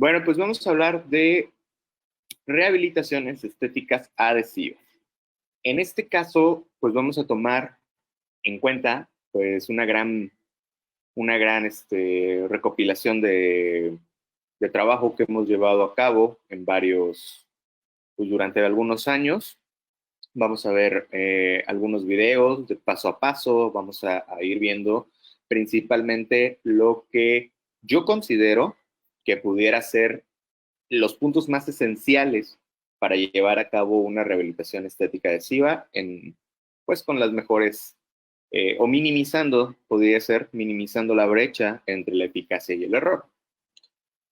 Bueno, pues vamos a hablar de rehabilitaciones estéticas adhesivas. En este caso, pues vamos a tomar en cuenta pues una gran recopilación de trabajo que hemos llevado a cabo en pues durante algunos años. Vamos a ver algunos videos de paso a paso, vamos a ir viendo principalmente lo que yo considero que pudiera ser los puntos más esenciales para llevar a cabo una rehabilitación estética adhesiva pues con las mejores, o minimizando, podría ser, minimizando la brecha entre la eficacia y el error.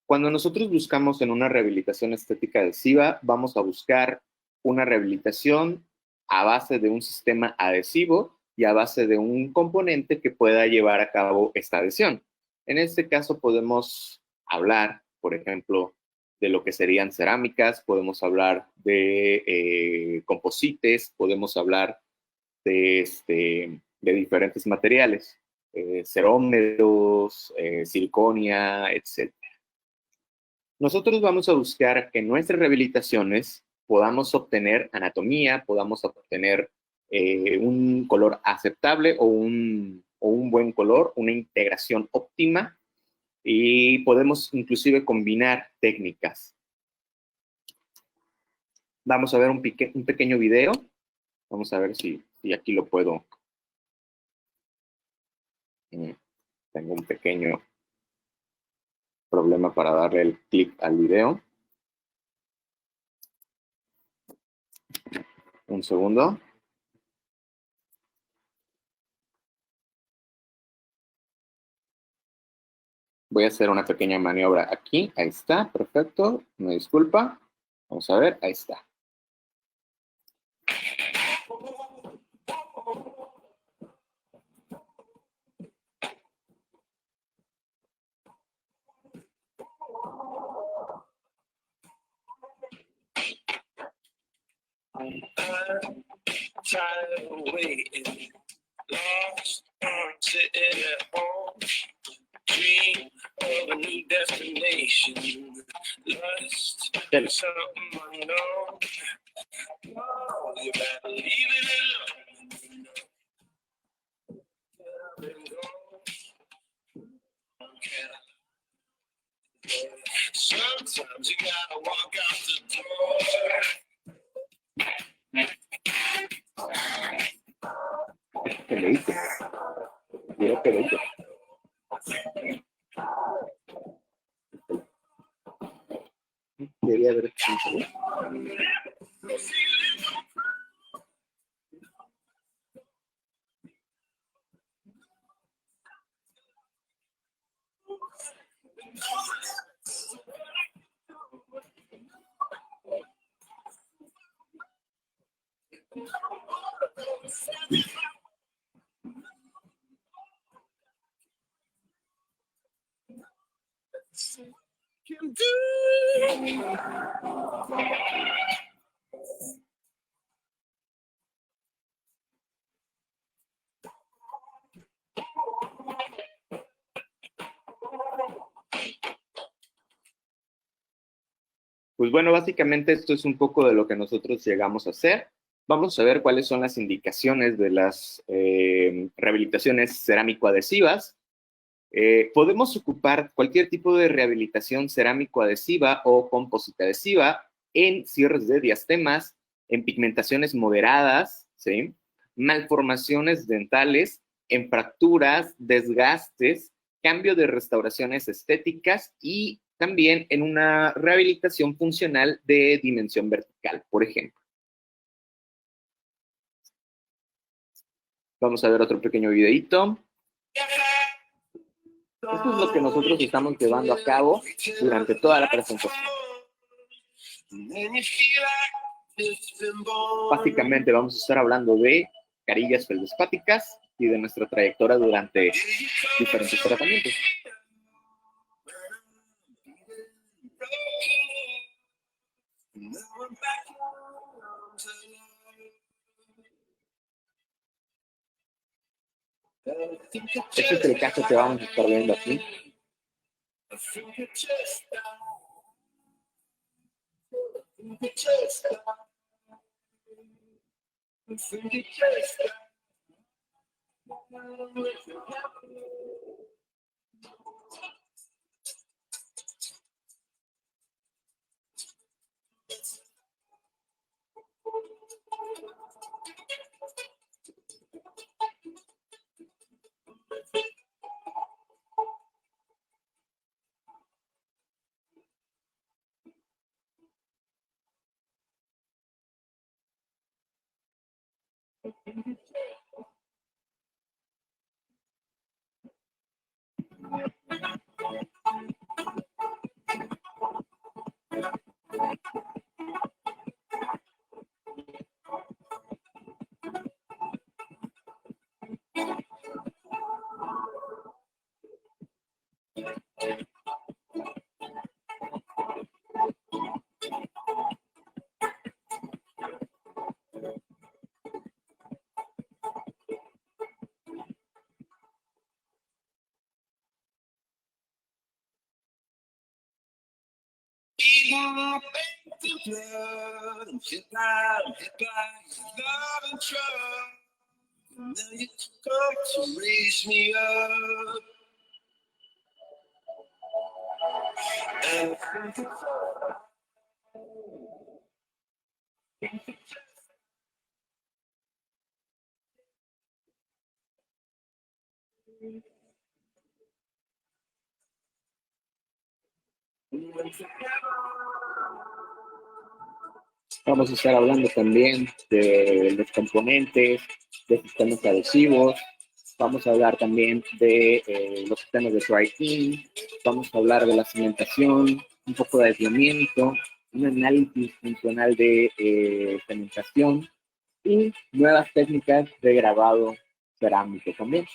Cuando nosotros buscamos en una rehabilitación estética adhesiva, vamos a buscar una rehabilitación a base de un sistema adhesivo y a base de un componente que pueda llevar a cabo esta adhesión. En este caso podemos hablar, por ejemplo, de lo que serían cerámicas, podemos hablar de composites, podemos hablar de diferentes materiales, cerómeros, siliconia, etc. Nosotros vamos a buscar que en nuestras rehabilitaciones podamos obtener anatomía, podamos obtener un color aceptable o un buen color, una integración óptima, y podemos inclusive combinar técnicas. Vamos a ver un pequeño video. Vamos a ver si aquí lo puedo. Tengo un pequeño problema para darle el clic al video. Un segundo. Voy a hacer una pequeña maniobra aquí. Ahí está, perfecto. Me disculpa. Vamos a ver, ahí está. Dream of a new destination, lust for something unknown. Oh, you better leave it alone. Sometimes you gotta walk out the door. ¿Qué le hice? Mira qué bello. Debería haber hecho. Pues bueno, básicamente esto es un poco de lo que nosotros llegamos a hacer. Vamos a ver cuáles son las indicaciones de las rehabilitaciones cerámico-adhesivas. Podemos ocupar cualquier tipo de rehabilitación cerámico-adhesiva o composite adhesiva en cierres de diastemas, en pigmentaciones moderadas, ¿sí? Malformaciones dentales, en fracturas, desgastes, cambio de restauraciones estéticas y también en una rehabilitación funcional de dimensión vertical, por ejemplo. Vamos a ver otro pequeño videito. Esto es lo que nosotros estamos llevando a cabo durante toda la presentación. Básicamente vamos a estar hablando de carillas feldespáticas y de nuestra trayectoria durante diferentes tratamientos. Este es el caso que vamos a estar viendo aquí. Vamos a estar hablando también de los componentes, de sistemas adhesivos. Vamos a hablar también de los sistemas de dry-in. Vamos a hablar de la cimentación, un poco de aislamiento, un análisis funcional de cementación y nuevas técnicas de grabado cerámico también.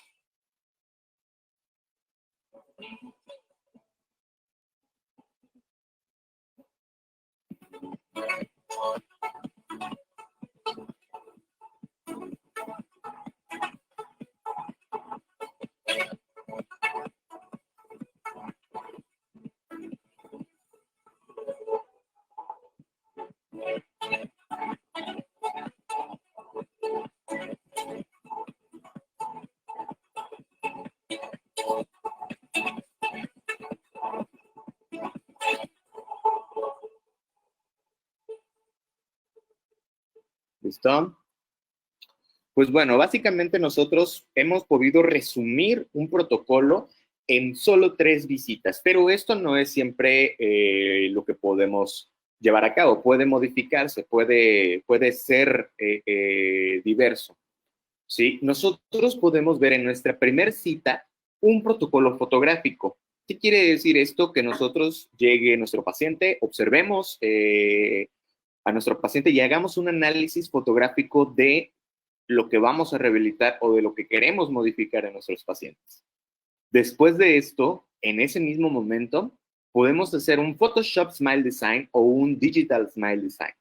¿Listo? Pues bueno, básicamente nosotros hemos podido resumir un protocolo en solo 3 visitas, pero esto no es siempre lo que podemos llevar a cabo. Puede modificarse, puede ser diverso. ¿Sí? Nosotros podemos ver en nuestra primera cita un protocolo fotográfico. ¿Qué quiere decir esto? Que nosotros llegue nuestro paciente, observemos a nuestro paciente y hagamos un análisis fotográfico de lo que vamos a rehabilitar o de lo que queremos modificar en nuestros pacientes. Después de esto, en ese mismo momento, podemos hacer un Photoshop Smile Design o un Digital Smile Design.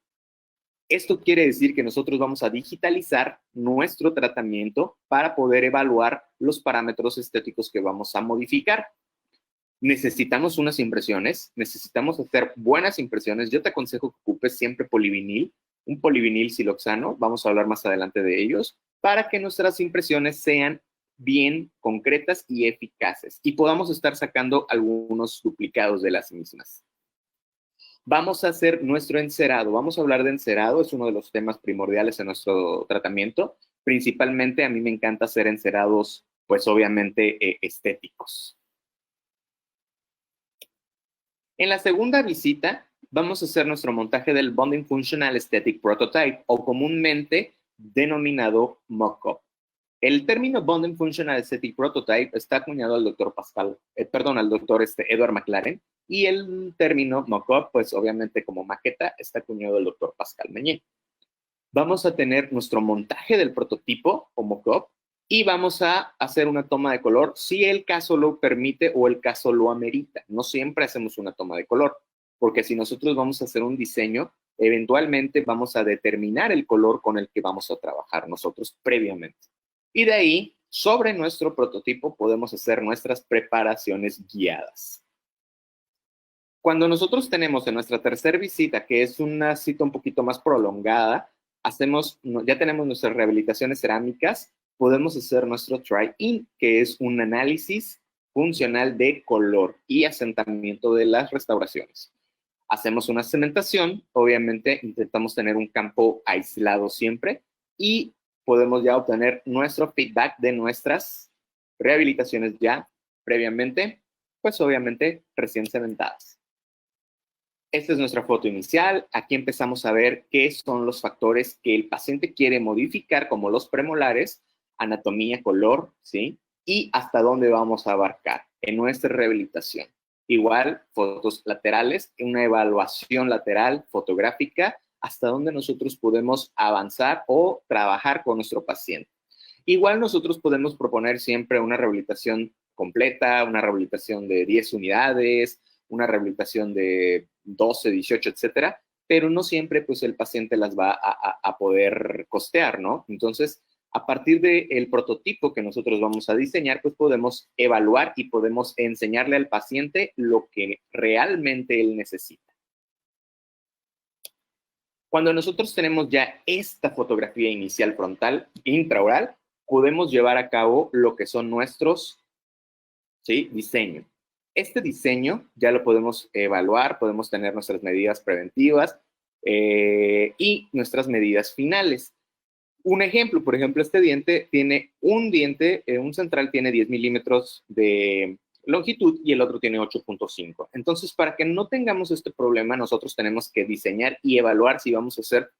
Esto quiere decir que nosotros vamos a digitalizar nuestro tratamiento para poder evaluar los parámetros estéticos que vamos a modificar. Necesitamos unas impresiones, necesitamos hacer buenas impresiones. Yo te aconsejo que ocupes siempre polivinil, un polivinil siloxano, vamos a hablar más adelante de ellos, para que nuestras impresiones sean bien concretas y eficaces y podamos estar sacando algunos duplicados de las mismas. Vamos a hacer nuestro encerado. Vamos a hablar de encerado, es uno de los temas primordiales en nuestro tratamiento. Principalmente a mí me encanta hacer encerados, pues obviamente estéticos. En la segunda visita vamos a hacer nuestro montaje del Bonding Functional Aesthetic Prototype o comúnmente denominado mock-up. El término Bonding Functional Aesthetic Prototype está acuñado al doctor al doctor Edward McLaren, y el término mock-up, pues obviamente como maqueta, está acuñado al doctor Pascal Meñé. Vamos a tener nuestro montaje del prototipo o mock-up y vamos a hacer una toma de color si el caso lo permite o el caso lo amerita. No siempre hacemos una toma de color, porque si nosotros vamos a hacer un diseño, eventualmente vamos a determinar el color con el que vamos a trabajar nosotros previamente. Y de ahí, sobre nuestro prototipo, podemos hacer nuestras preparaciones guiadas. Cuando nosotros tenemos en nuestra tercera visita, que es una cita un poquito más prolongada, ya tenemos nuestras rehabilitaciones cerámicas, podemos hacer nuestro try-in, que es un análisis funcional de color y asentamiento de las restauraciones. Hacemos una cementación, obviamente intentamos tener un campo aislado siempre y podemos ya obtener nuestro feedback de nuestras rehabilitaciones ya previamente, pues obviamente recién cementadas. Esta es nuestra foto inicial. Aquí empezamos a ver qué son los factores que el paciente quiere modificar, como los premolares, anatomía, color, ¿sí? Y hasta dónde vamos a abarcar en nuestra rehabilitación. Igual, fotos laterales, una evaluación lateral fotográfica, hasta dónde nosotros podemos avanzar o trabajar con nuestro paciente. Igual nosotros podemos proponer siempre una rehabilitación completa, una rehabilitación de 10 unidades, una rehabilitación de 12, 18, etcétera, pero no siempre pues el paciente las va a poder costear, ¿no? Entonces, a partir del prototipo que nosotros vamos a diseñar, pues podemos evaluar y podemos enseñarle al paciente lo que realmente él necesita. Cuando nosotros tenemos ya esta fotografía inicial frontal intraoral, podemos llevar a cabo lo que son nuestros, ¿sí?, diseño. Este diseño ya lo podemos evaluar, podemos tener nuestras medidas preventivas y nuestras medidas finales. Un ejemplo, por ejemplo, este diente tiene un central tiene 10 milímetros de longitud y el otro tiene 8.5. Entonces, para que no tengamos este problema, nosotros tenemos que diseñar y evaluar si vamos a hacer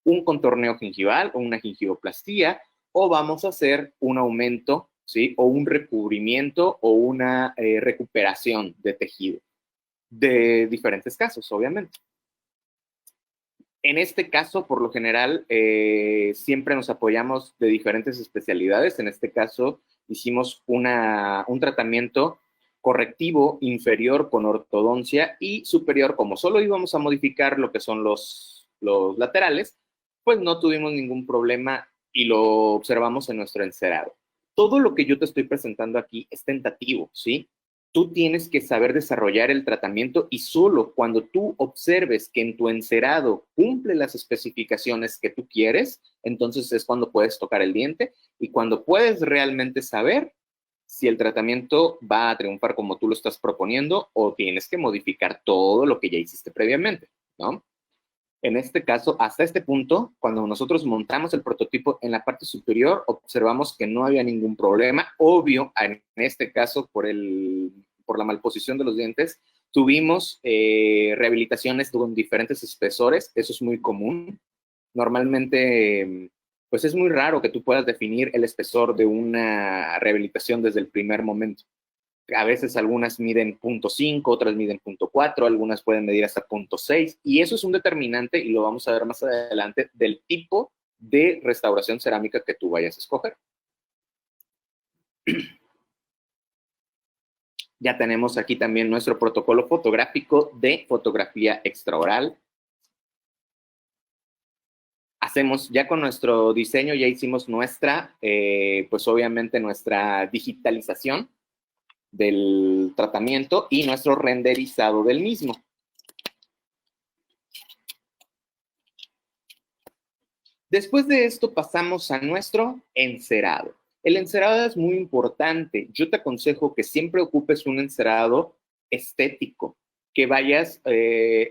un contorneo gingival o una gingivoplastía o vamos a hacer un aumento, ¿sí?, o un recubrimiento o una recuperación de tejido. De diferentes casos, obviamente. En este caso, por lo general, siempre nos apoyamos de diferentes especialidades. En este caso, hicimos un tratamiento correctivo inferior con ortodoncia y superior, como solo íbamos a modificar lo que son los laterales, pues no tuvimos ningún problema y lo observamos en nuestro encerado. Todo lo que yo te estoy presentando aquí es tentativo, ¿sí? Tú tienes que saber desarrollar el tratamiento y solo cuando tú observes que en tu encerado cumple las especificaciones que tú quieres, entonces es cuando puedes tocar el diente y cuando puedes realmente saber si el tratamiento va a triunfar como tú lo estás proponiendo o tienes que modificar todo lo que ya hiciste previamente, ¿no? En este caso, hasta este punto, cuando nosotros montamos el prototipo en la parte superior, observamos que no había ningún problema. Obvio, en este caso, por la malposición de los dientes, tuvimos rehabilitaciones con diferentes espesores. Eso es muy común. Normalmente, pues es muy raro que tú puedas definir el espesor de una rehabilitación desde el primer momento. A veces algunas miden 0.5, otras miden 0.4, algunas pueden medir hasta 0.6 y eso es un determinante y lo vamos a ver más adelante del tipo de restauración cerámica que tú vayas a escoger. Ya tenemos aquí también nuestro protocolo fotográfico de fotografía extraoral. Ya con nuestro diseño, ya hicimos pues obviamente nuestra digitalización del tratamiento y nuestro renderizado del mismo. Después de esto pasamos a nuestro encerado. El encerado es muy importante. Yo te aconsejo que siempre ocupes un encerado estético, que vayas,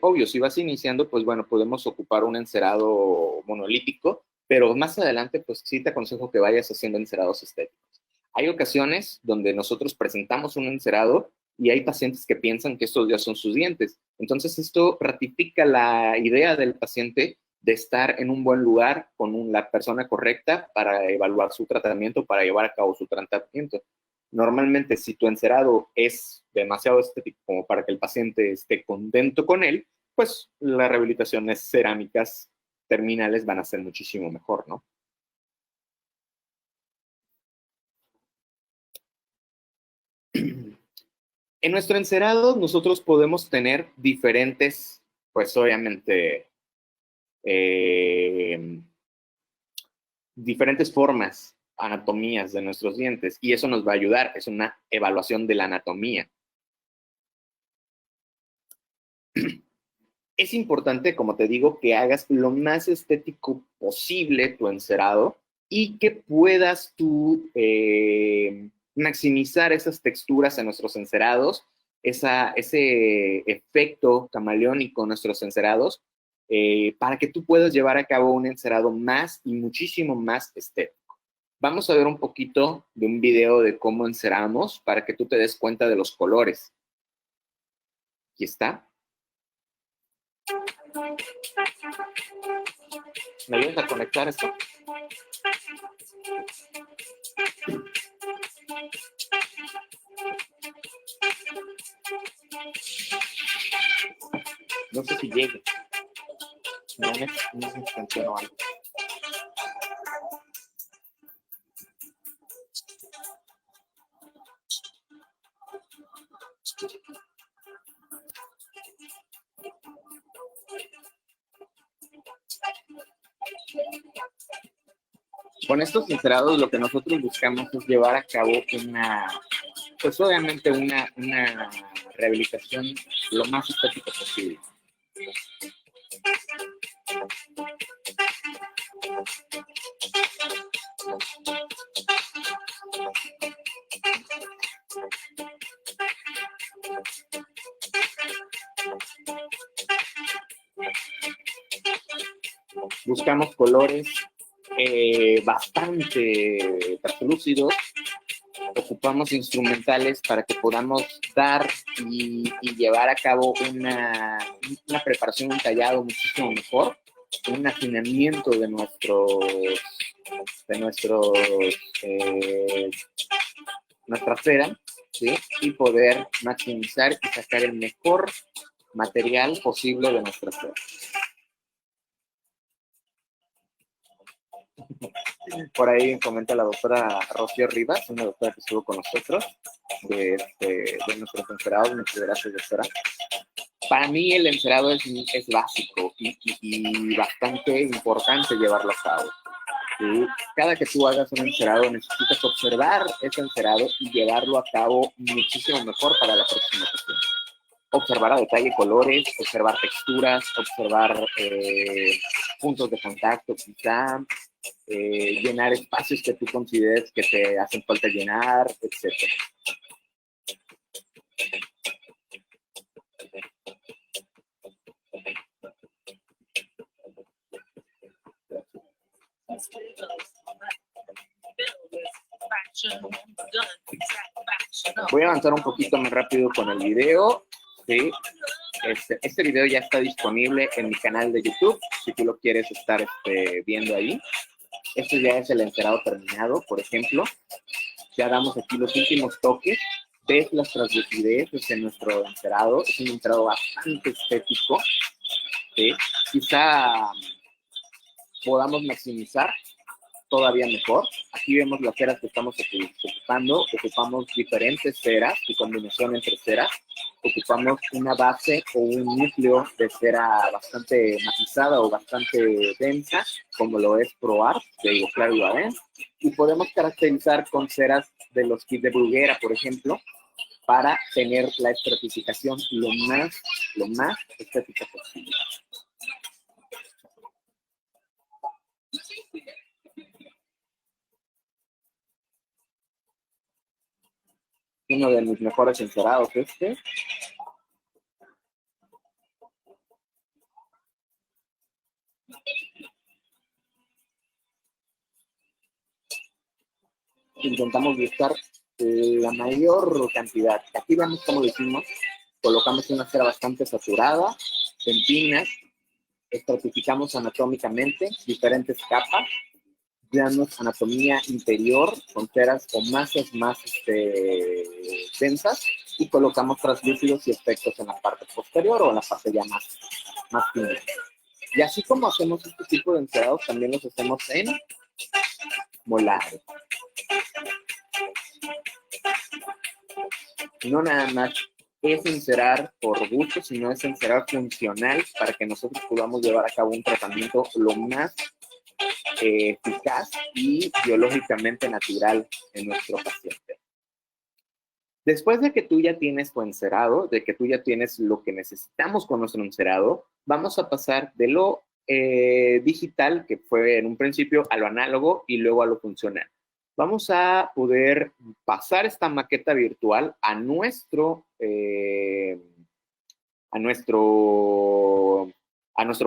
obvio, si vas iniciando, pues bueno, podemos ocupar un encerado monolítico, pero más adelante, pues sí te aconsejo que vayas haciendo encerados estéticos. Hay ocasiones donde nosotros presentamos un encerado y hay pacientes que piensan que estos ya son sus dientes. Entonces, esto ratifica la idea del paciente de estar en un buen lugar con la persona correcta para evaluar su tratamiento, para llevar a cabo su tratamiento. Normalmente, si tu encerado es demasiado estético como para que el paciente esté contento con él, pues las rehabilitaciones cerámicas terminales van a ser muchísimo mejor, ¿no? En nuestro encerado nosotros podemos tener diferentes, pues obviamente, diferentes formas, anatomías de nuestros dientes y eso nos va a ayudar, es una evaluación de la anatomía. Es importante, como te digo, que hagas lo más estético posible tu encerado y que puedas tú maximizar esas texturas en nuestros encerados, ese efecto camaleónico en nuestros encerados, para que tú puedas llevar a cabo un encerado más y muchísimo más estético. Vamos a ver un poquito de un video de cómo enceramos para que tú te des cuenta de los colores. Aquí está. ¿Me ayudas a conectar esto? No sé si llegue. No es extensión o algo. Con estos encerados lo que nosotros buscamos es llevar a cabo pues obviamente una rehabilitación lo más estética posible. Buscamos colores bastante translúcidos. Ocupamos instrumentales para que podamos dar y llevar a cabo una preparación, un tallado muchísimo mejor, un afinamiento de nuestra cera, ¿sí? Y poder maximizar y sacar el mejor material posible de nuestra cera. Por ahí comenta la doctora Rocío Rivas, una doctora que estuvo con nosotros, de nuestros encerados, nuestras gracias de cera. Para mí el encerado es básico y bastante importante llevarlo a cabo. ¿Sí? Cada que tú hagas un encerado necesitas observar ese encerado y llevarlo a cabo muchísimo mejor para la próxima ocasión. Observar a detalle colores, observar texturas, observar puntos de contacto quizá, llenar espacios que tú consideres que te hacen falta llenar, etc. Voy a avanzar un poquito más rápido con el video. ¿Sí? Este video ya está disponible en mi canal de YouTube, si tú lo quieres estar viendo ahí. Este ya es el encerado terminado, por ejemplo. Ya damos aquí los últimos toques. Ves las translucideces en nuestro encerado. Es un encerado bastante estético. ¿Sí? Quizá podamos maximizar todavía mejor. Aquí vemos las ceras que estamos ocupando. Ocupamos diferentes ceras y combinación entre ceras. Ocupamos una base o un núcleo de cera bastante matizada o bastante densa, como lo es ProArt, de Higo Claro y Baden. Y podemos caracterizar con ceras de los kits de Bruguera, por ejemplo, para tener la estratificación lo más estética posible. Uno de mis mejores encerados Intentamos buscar la mayor cantidad. Aquí vemos cómo lo hicimos. Colocamos una cera bastante saturada, tempinas, estratificamos anatómicamente diferentes capas, damos anatomía interior con ceras o masas más densas y colocamos translúcidos y efectos en la parte posterior o en la parte ya más fina. Y así como hacemos este tipo de encerados, también los hacemos en molares. No nada más es encerar por gusto, sino es encerar funcional para que nosotros podamos llevar a cabo un tratamiento lo más eficaz y biológicamente natural en nuestro paciente. Después de que tú ya tienes tu encerado, de que tú ya tienes lo que necesitamos con nuestro encerado, vamos a pasar de lo digital, que fue en un principio, a lo análogo y luego a lo funcional. Vamos a poder pasar esta maqueta virtual a nuestro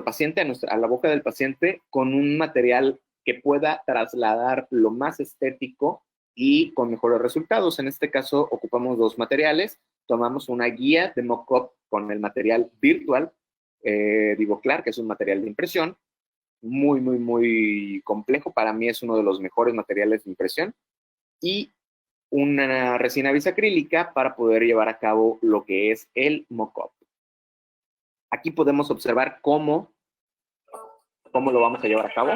paciente, a la boca del paciente, con un material que pueda trasladar lo más estético y con mejores resultados. En este caso, ocupamos dos materiales. Tomamos una guía de mock-up con el material virtual, Divoclar, que es un material de impresión, muy, muy, muy complejo. Para mí es uno de los mejores materiales de impresión. Y una resina bisacrílica para poder llevar a cabo lo que es el mock-up. Aquí podemos observar cómo lo vamos a llevar a cabo.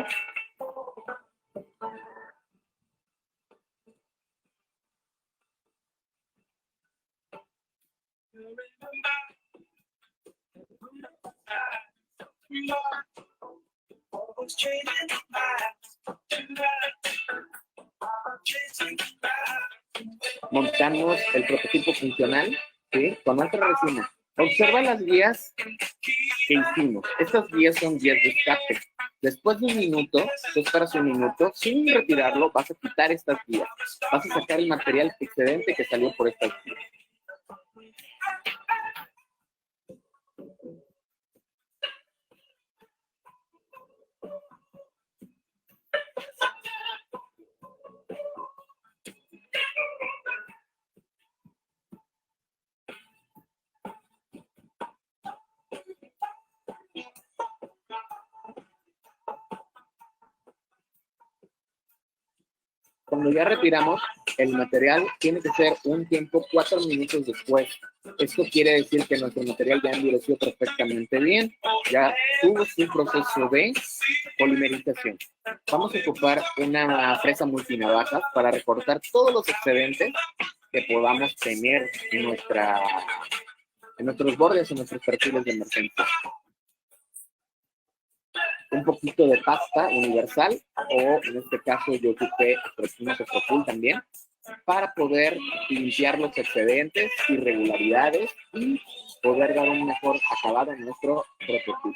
Montamos el prototipo funcional, ¿sí?, con nuestra resina. Observa las guías que hicimos. Estas guías son guías de escape. Después de un minuto, tú esperas un minuto, sin retirarlo, vas a quitar estas guías. Vas a sacar el material excedente que salió por estas guías. Cuando ya retiramos, el material tiene que ser un tiempo 4 minutos después. Esto quiere decir que nuestro material ya endureció perfectamente bien, ya tuvo su proceso de polimerización. Vamos a ocupar una fresa multinavajas para recortar todos los excedentes que podamos tener en nuestros bordes, en nuestros perfiles de emergencia. Un poquito de pasta universal, o en este caso yo ocupé resina Sofopul también, para poder limpiar los excedentes, irregularidades y poder dar un mejor acabado en nuestro prototipo.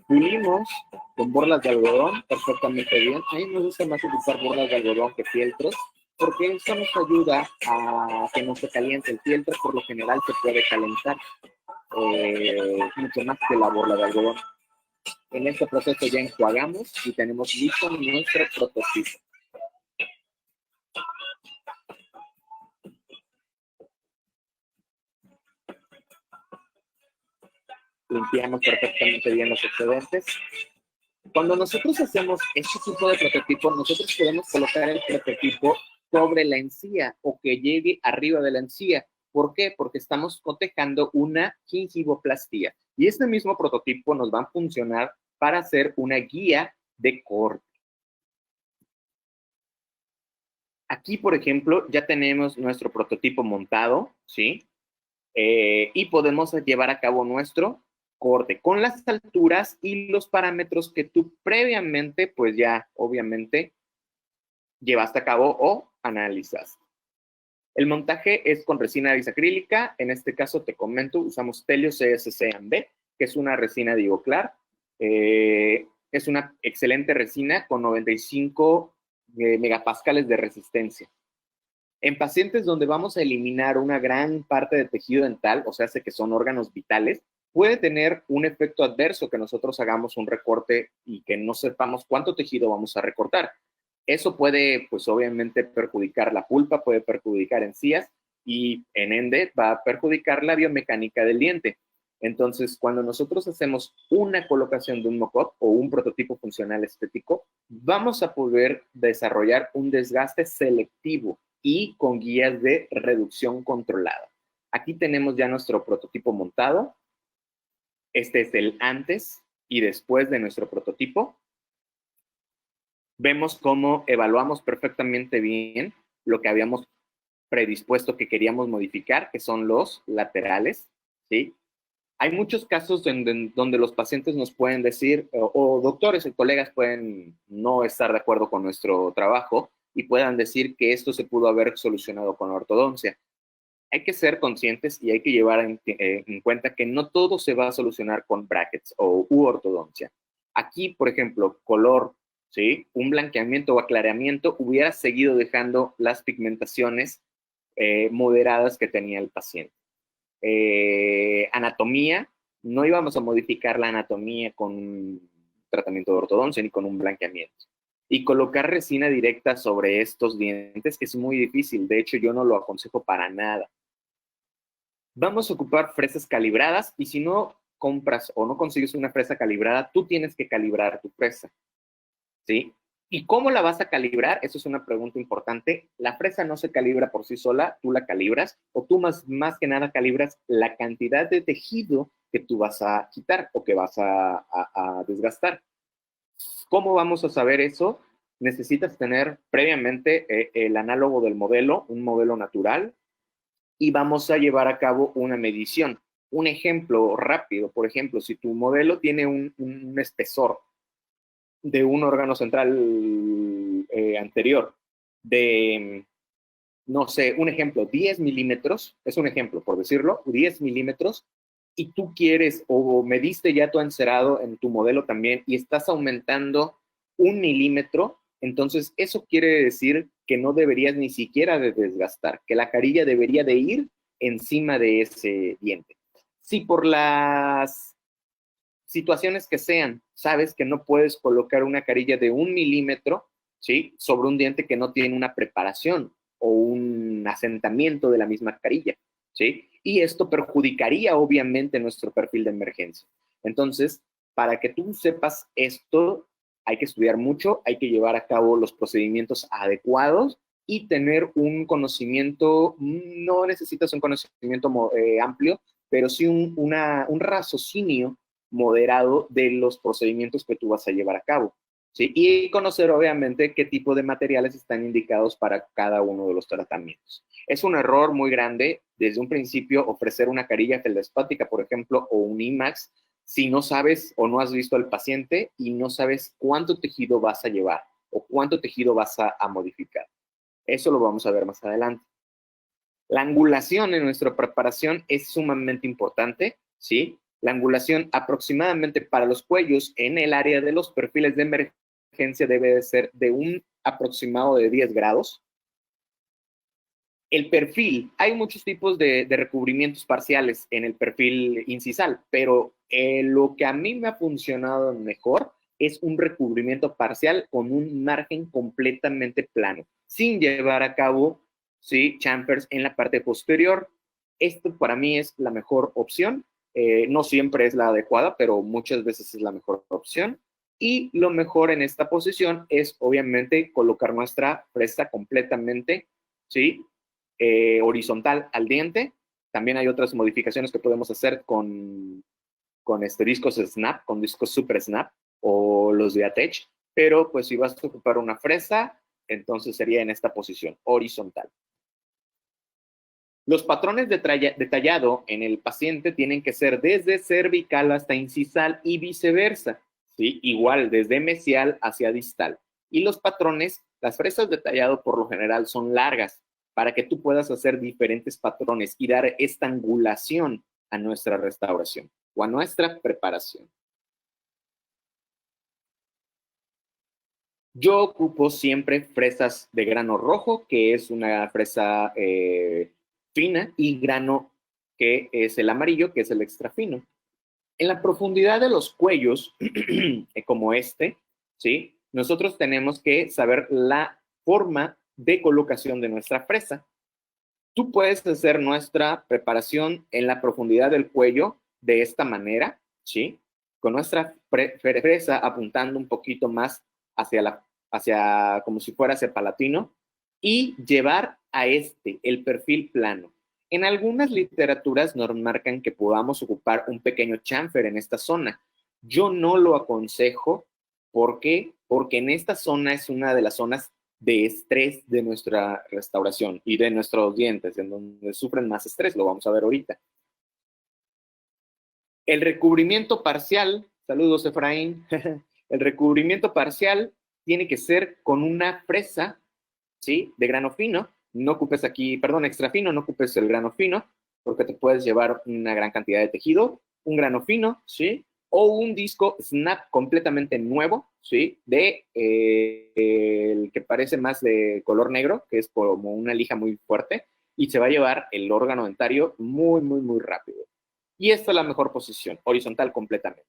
Pulimos con borlas de algodón perfectamente bien. A mí me gusta más utilizar borlas de algodón que fieltros, porque eso nos ayuda a que no se caliente. El fieltro por lo general se puede calentar mucho más que la borla de algodón. En este proceso ya enjuagamos y tenemos listo nuestro prototipo. Limpiamos perfectamente bien los excedentes. Cuando nosotros hacemos este tipo de prototipo, nosotros podemos colocar el prototipo sobre la encía o que llegue arriba de la encía. ¿Por qué? Porque estamos cotejando una gingivoplastía. Y este mismo prototipo nos va a funcionar para hacer una guía de corte. Aquí, por ejemplo, ya tenemos nuestro prototipo montado, ¿sí? Y podemos llevar a cabo nuestro corte con las alturas y los parámetros que tú previamente, pues ya obviamente llevaste a cabo o analizaste. El montaje es con resina bisacrílica. En este caso te comento, usamos Telio CSC&B, que es una resina Divoclar. Es una excelente resina con 95 megapascales de resistencia. En pacientes donde vamos a eliminar una gran parte de tejido dental, o sea, que son órganos vitales, puede tener un efecto adverso que nosotros hagamos un recorte y que no sepamos cuánto tejido vamos a recortar. Eso puede, pues obviamente, perjudicar la pulpa, puede perjudicar encías y en ende va a perjudicar la biomecánica del diente. Entonces, cuando nosotros hacemos una colocación de un mock-up o un prototipo funcional estético, vamos a poder desarrollar un desgaste selectivo y con guías de reducción controlada. Aquí tenemos ya nuestro prototipo montado. Este es el antes y después de nuestro prototipo. Vemos cómo evaluamos perfectamente bien lo que habíamos predispuesto que queríamos modificar, que son los laterales, ¿sí? Hay muchos casos donde los pacientes nos pueden decir, o doctores y colegas pueden no estar de acuerdo con nuestro trabajo y puedan decir que esto se pudo haber solucionado con la ortodoncia. Hay que ser conscientes y hay que llevar en cuenta que no todo se va a solucionar con brackets o ortodoncia. Aquí, por ejemplo, color, ¿sí? Un blanqueamiento o aclaramiento hubiera seguido dejando las pigmentaciones moderadas que tenía el paciente. Anatomía, no íbamos a modificar la anatomía con un tratamiento de ortodoncia ni con un blanqueamiento. Y colocar resina directa sobre estos dientes es muy difícil. De hecho, yo no lo aconsejo para nada. Vamos a ocupar fresas calibradas y si no compras o no consigues una fresa calibrada, tú tienes que calibrar tu fresa, ¿sí? ¿Y cómo la vas a calibrar? Eso es una pregunta importante. La fresa no se calibra por sí sola, tú la calibras o tú más que nada calibras la cantidad de tejido que tú vas a quitar o que vas a desgastar. ¿Cómo vamos a saber eso? Necesitas tener previamente el análogo del modelo, un modelo natural, y vamos a llevar a cabo una medición. Un ejemplo rápido, por ejemplo, si tu modelo tiene un espesor de un órgano central anterior de, no sé, un ejemplo, 10 milímetros, es un ejemplo, por decirlo, 10 milímetros, y tú quieres o mediste ya tu encerado en tu modelo también y estás aumentando 1 milímetro, entonces eso quiere decir que no deberías ni siquiera de desgastar, que la carilla debería de ir encima de ese diente. Si por las situaciones que sean, sabes que no puedes colocar una carilla de 1 milímetro, ¿sí? Sobre un diente que no tiene una preparación o un asentamiento de la misma carilla, ¿sí? Y esto perjudicaría obviamente nuestro perfil de emergencia. Entonces, para que tú sepas esto, hay que estudiar mucho, hay que llevar a cabo los procedimientos adecuados y tener un conocimiento, no necesitas un conocimiento amplio, pero sí un raciocinio moderado de los procedimientos que tú vas a llevar a cabo, ¿sí? Y conocer obviamente qué tipo de materiales están indicados para cada uno de los tratamientos. Es un error muy grande desde un principio ofrecer una carilla feldespática, por ejemplo, o un IMAX, si no sabes o no has visto al paciente y no sabes cuánto tejido vas a llevar o cuánto tejido vas a modificar. Eso lo vamos a ver más adelante. La angulación en nuestra preparación es sumamente importante, ¿sí? La angulación aproximadamente para los cuellos en el área de los perfiles de emergencia debe de ser de un aproximado de 10 grados. El perfil, hay muchos tipos de recubrimientos parciales en el perfil incisal, pero lo que a mí me ha funcionado mejor es un recubrimiento parcial con un margen completamente plano, sin llevar a cabo, ¿sí?, chamfers en la parte posterior. Esto para mí es la mejor opción. No siempre es la adecuada, pero muchas veces es la mejor opción. Y lo mejor en esta posición es, obviamente, colocar nuestra fresa completamente, ¿sí?, horizontal al diente. También hay otras modificaciones que podemos hacer con discos snap, con discos super snap o los de Attach, pero pues si vas a ocupar una fresa, entonces sería en esta posición, horizontal. Los patrones de tallado en el paciente tienen que ser desde cervical hasta incisal y viceversa, ¿sí? Igual desde mesial hacia distal. Y los patrones, las fresas de tallado por lo general son largas para que tú puedas hacer diferentes patrones y dar esta angulación a nuestra restauración o a nuestra preparación. Yo ocupo siempre fresas de grano rojo, que es una fresa fina, y grano que es el amarillo, que es el extra fino. En la profundidad de los cuellos, como este, ¿sí?, nosotros tenemos que saber la forma de colocación de nuestra fresa. Tú puedes hacer nuestra preparación en la profundidad del cuello de esta manera, ¿sí? Con nuestra fresa apuntando un poquito más hacia como si fuera hacia palatino, y llevar a el perfil plano. En algunas literaturas nos marcan que podamos ocupar un pequeño chamfer en esta zona. Yo no lo aconsejo. ¿Por qué? Porque en esta zona es una de las zonas de estrés de nuestra restauración y de nuestros dientes, en donde sufren más estrés, lo vamos a ver ahorita. El recubrimiento parcial, saludos Efraín, el recubrimiento parcial tiene que ser con una fresa, ¿sí? De grano fino. No ocupes aquí, perdón, extra fino, no ocupes el grano fino, porque te puedes llevar una gran cantidad de tejido, un grano fino, ¿sí? O un disco snap completamente nuevo, ¿sí? El que parece más de color negro, que es como una lija muy fuerte, y se va a llevar el órgano dentario muy, muy, muy rápido. Y esta es la mejor posición, horizontal completamente.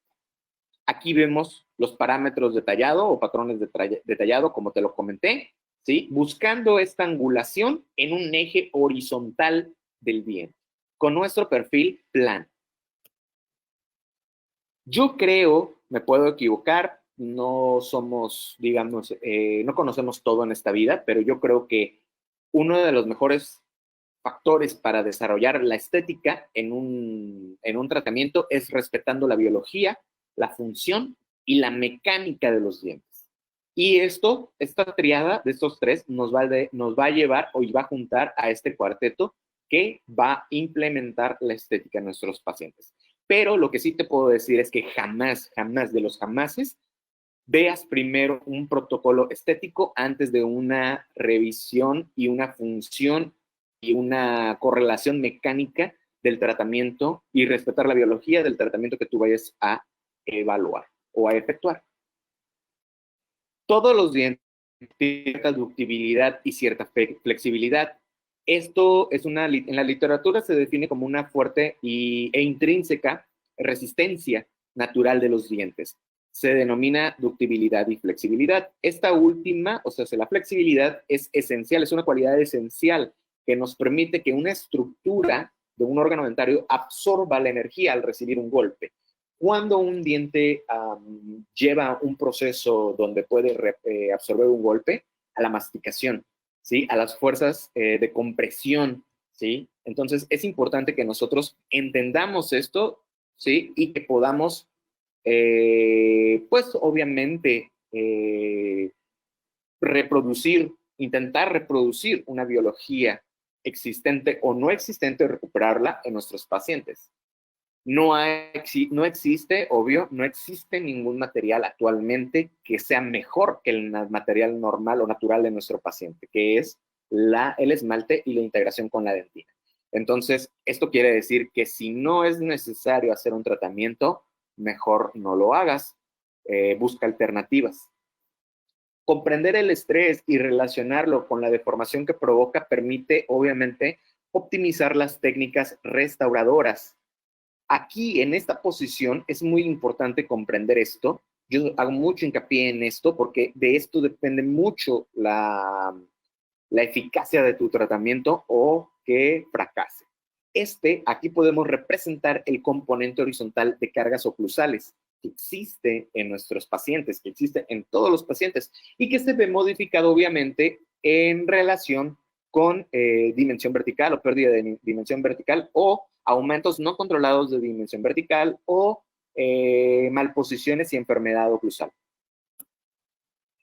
Aquí vemos los parámetros de tallado o patrones de tallado, como te lo comenté, ¿sí? Buscando esta angulación en un eje horizontal del diente, con nuestro perfil plano. Yo creo, me puedo equivocar, no somos, digamos, no conocemos todo en esta vida, pero yo creo que uno de los mejores factores para desarrollar la estética en un tratamiento es respetando la biología, la función y la mecánica de los dientes. Y esta triada de estos tres nos va a llevar o va a juntar a este cuarteto que va a implementar la estética en nuestros pacientes. Pero lo que sí te puedo decir es que jamás, jamás de los jamases veas primero un protocolo estético antes de una revisión y una función y una correlación mecánica del tratamiento y respetar la biología del tratamiento que tú vayas a evaluar o a efectuar. Todos los dientes tienen cierta ductibilidad y cierta flexibilidad. Esto es en la literatura se define como una fuerte e intrínseca resistencia natural de los dientes. Se denomina ductibilidad y flexibilidad. Esta última, o sea, la flexibilidad es esencial, es una cualidad esencial que nos permite que una estructura de un órgano dentario absorba la energía al recibir un golpe. Cuando un diente lleva un proceso donde puede absorber un golpe, a la masticación, ¿sí? A las fuerzas de compresión, ¿sí? Entonces, es importante que nosotros entendamos esto, ¿sí? Y que podamos, pues, obviamente, intentar reproducir una biología existente o no existente, recuperarla en nuestros pacientes. No existe, obvio, no existe ningún material actualmente que sea mejor que el material normal o natural de nuestro paciente, que es el esmalte y la integración con la dentina. Entonces, esto quiere decir que si no es necesario hacer un tratamiento, mejor no lo hagas, busca alternativas. Comprender el estrés y relacionarlo con la deformación que provoca permite, obviamente, optimizar las técnicas restauradoras. Aquí, en esta posición, es muy importante comprender esto. Yo hago mucho hincapié en esto porque de esto depende mucho la eficacia de tu tratamiento o que fracase. Aquí podemos representar el componente horizontal de cargas oclusales que existe en nuestros pacientes, que existe en todos los pacientes y que se ve modificado obviamente en relación con dimensión vertical o pérdida de dimensión vertical o aumentos no controlados de dimensión vertical o malposiciones y enfermedad oclusal.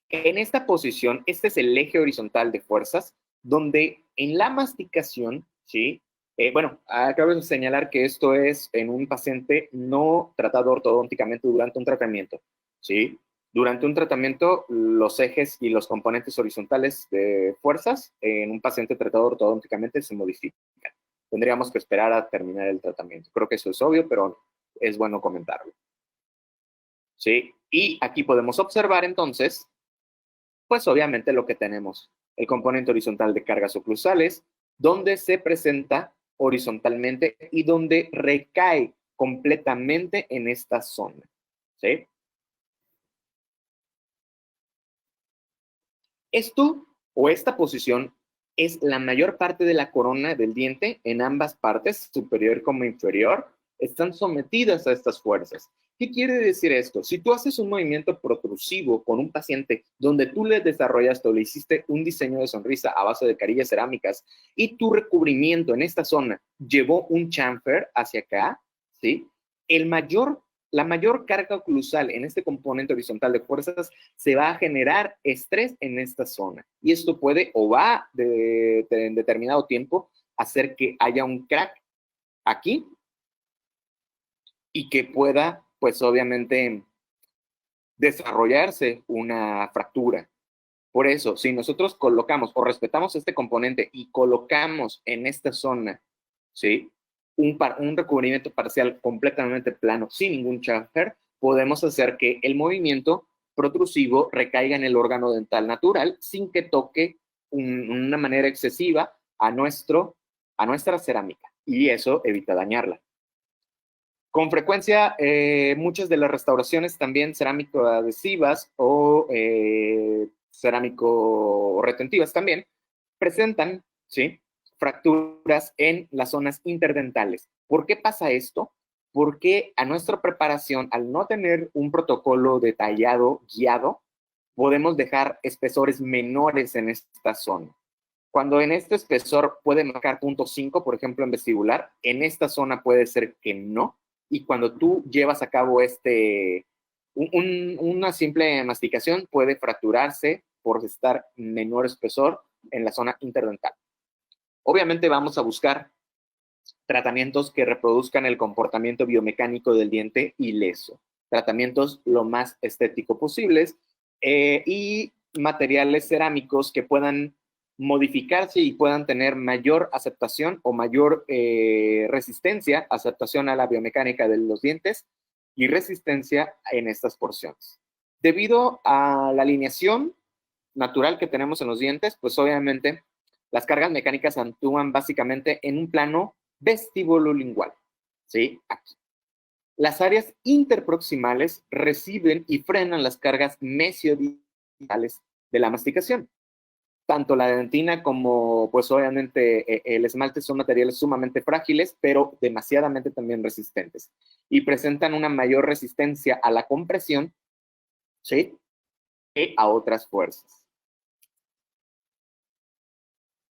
En esta posición, este es el eje horizontal de fuerzas, donde en la masticación, ¿sí? Bueno, acabo de señalar que esto es en un paciente no tratado ortodónticamente durante un tratamiento, ¿sí? Durante un tratamiento, los ejes y los componentes horizontales de fuerzas en un paciente tratado ortodónticamente se modifican. Tendríamos que esperar a terminar el tratamiento. Creo que eso es obvio, pero es bueno comentarlo. ¿Sí? Y aquí podemos observar entonces pues obviamente lo que tenemos, el componente horizontal de cargas oclusales, donde se presenta horizontalmente y donde recae completamente en esta zona, ¿sí? Esto o esta posición es la mayor parte de la corona del diente en ambas partes, superior como inferior, están sometidas a estas fuerzas. ¿Qué quiere decir esto? Si tú haces un movimiento protrusivo con un paciente donde tú le desarrollaste o le hiciste un diseño de sonrisa a base de carillas cerámicas y tu recubrimiento en esta zona llevó un chamfer hacia acá, ¿sí? La mayor carga oclusal en este componente horizontal de fuerzas se va a generar estrés en esta zona. Y esto puede o va en determinado tiempo hacer que haya un crack aquí y que pueda, pues obviamente, desarrollarse una fractura. Por eso, si nosotros colocamos o respetamos este componente y colocamos en esta zona, ¿sí?, un recubrimiento parcial completamente plano, sin ningún chamfer, podemos hacer que el movimiento protrusivo recaiga en el órgano dental natural sin que toque una manera excesiva a nuestra cerámica, y eso evita dañarla. Con frecuencia, muchas de las restauraciones también cerámico-adhesivas o cerámico-retentivas también presentan, ¿sí?, fracturas en las zonas interdentales. ¿Por qué pasa esto? Porque a nuestra preparación, al no tener un protocolo detallado, guiado, podemos dejar espesores menores en esta zona. Cuando en este espesor puede marcar 0.5, por ejemplo, en vestibular, en esta zona puede ser que no. Y cuando tú llevas a cabo una simple masticación, puede fracturarse por estar menor espesor en la zona interdental. Obviamente vamos a buscar tratamientos que reproduzcan el comportamiento biomecánico del diente ileso. Tratamientos lo más estético posibles y materiales cerámicos que puedan modificarse y puedan tener mayor aceptación o mayor resistencia, aceptación a la biomecánica de los dientes y resistencia en estas porciones. Debido a la alineación natural que tenemos en los dientes, pues obviamente las cargas mecánicas actúan básicamente en un plano vestibulolingual, ¿sí? Aquí. Las áreas interproximales reciben y frenan las cargas mesiodistales de la masticación. Tanto la dentina como, pues obviamente, el esmalte son materiales sumamente frágiles, pero demasiadamente también resistentes. Y presentan una mayor resistencia a la compresión, ¿sí?, que a otras fuerzas.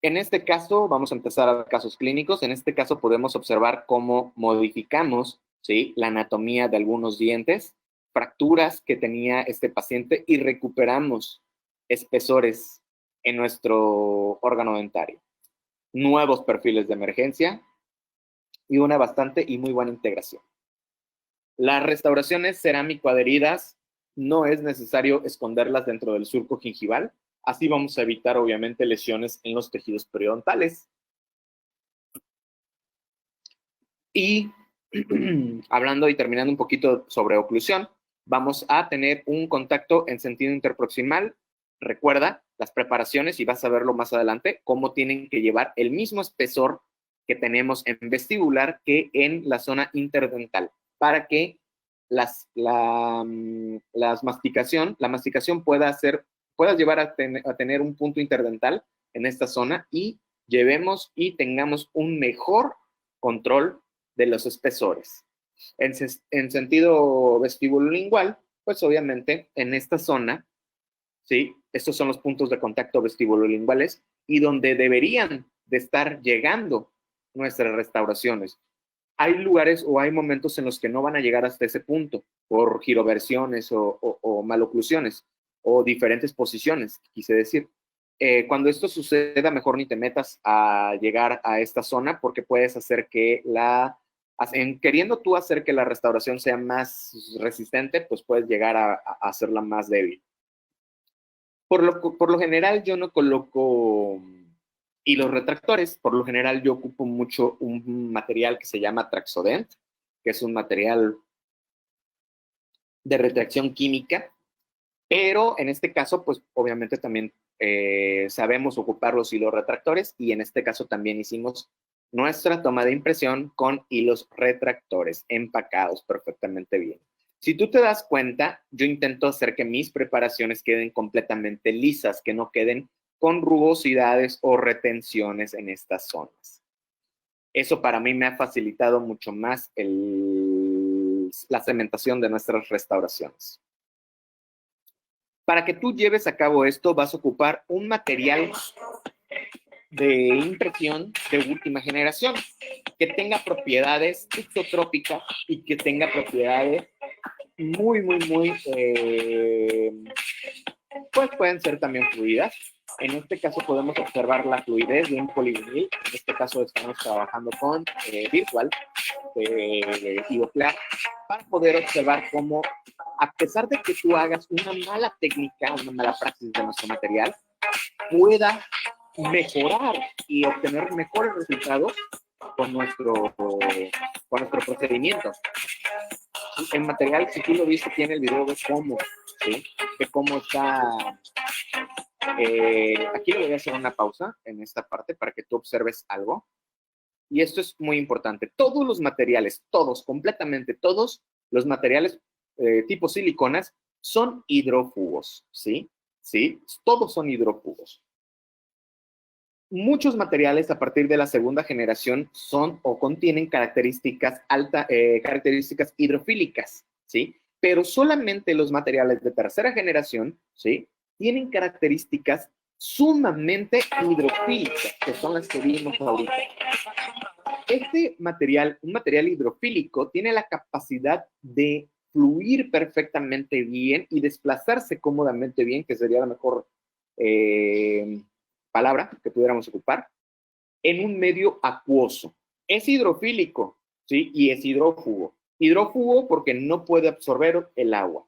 En este caso, vamos a empezar a ver casos clínicos. En este caso podemos observar cómo modificamos, ¿sí?, la anatomía de algunos dientes, fracturas que tenía este paciente y recuperamos espesores en nuestro órgano dentario. Nuevos perfiles de emergencia y una bastante y muy buena integración. Las restauraciones cerámico-adheridas no es necesario esconderlas dentro del surco gingival. Así vamos a evitar, obviamente, lesiones en los tejidos periodontales. Y hablando y terminando un poquito sobre oclusión, vamos a tener un contacto en sentido interproximal. Recuerda las preparaciones, y vas a verlo más adelante, cómo tienen que llevar el mismo espesor que tenemos en vestibular que en la zona interdental, para que la masticación puedas llevar a tener un punto interdental en esta zona y llevemos y tengamos un mejor control de los espesores. En sentido vestibulolingual, pues obviamente en esta zona, ¿sí?, estos son los puntos de contacto vestibulolinguales y donde deberían de estar llegando nuestras restauraciones. Hay lugares o hay momentos en los que no van a llegar hasta ese punto por giroversiones o maloclusiones o diferentes posiciones, quise decir. Cuando esto suceda, mejor ni te metas a llegar a esta zona porque puedes hacer que queriendo tú hacer que la restauración sea más resistente, pues puedes llegar a hacerla más débil. Por lo general yo no coloco hilos retractores. Por lo general yo ocupo mucho un material que se llama Traxodent, que es un material de retracción química, pero en este caso, pues obviamente también sabemos ocupar los hilos retractores y en este caso también hicimos nuestra toma de impresión con hilos retractores empacados perfectamente bien. Si tú te das cuenta, yo intento hacer que mis preparaciones queden completamente lisas, que no queden con rugosidades o retenciones en estas zonas. Eso para mí me ha facilitado mucho más la cementación de nuestras restauraciones. Para que tú lleves a cabo esto, vas a ocupar un material de impresión de última generación que tenga propiedades isotrópicas y que tenga propiedades muy, pues pueden ser también fluidas. En este caso podemos observar la fluidez de un polivinil. En este caso estamos trabajando con Virtual de Ivoclar para poder observar cómo, a pesar de que tú hagas una mala técnica, una mala praxis de nuestro material, pueda mejorar y obtener mejores resultados con nuestro procedimiento. El material, si tú lo viste, tiene el video de cómo, ¿sí? De cómo está. Aquí le voy a hacer una pausa en esta parte para que tú observes algo. Y esto es muy importante. Todos los materiales, todos, completamente todos los materiales tipo siliconas son hidrófugos, ¿sí? ¿Sí? Todos son hidrófugos. Muchos materiales a partir de la segunda generación son o contienen características hidrofílicas, ¿sí? Pero solamente los materiales de tercera generación, ¿sí? Tienen características sumamente hidrofílicas, que son las que vimos ahorita. Este material, un material hidrofílico, tiene la capacidad de fluir perfectamente bien y desplazarse cómodamente bien, que sería la mejor palabra que pudiéramos ocupar, en un medio acuoso. Es hidrofílico, ¿sí? Y es hidrófugo. Hidrófugo porque no puede absorber el agua,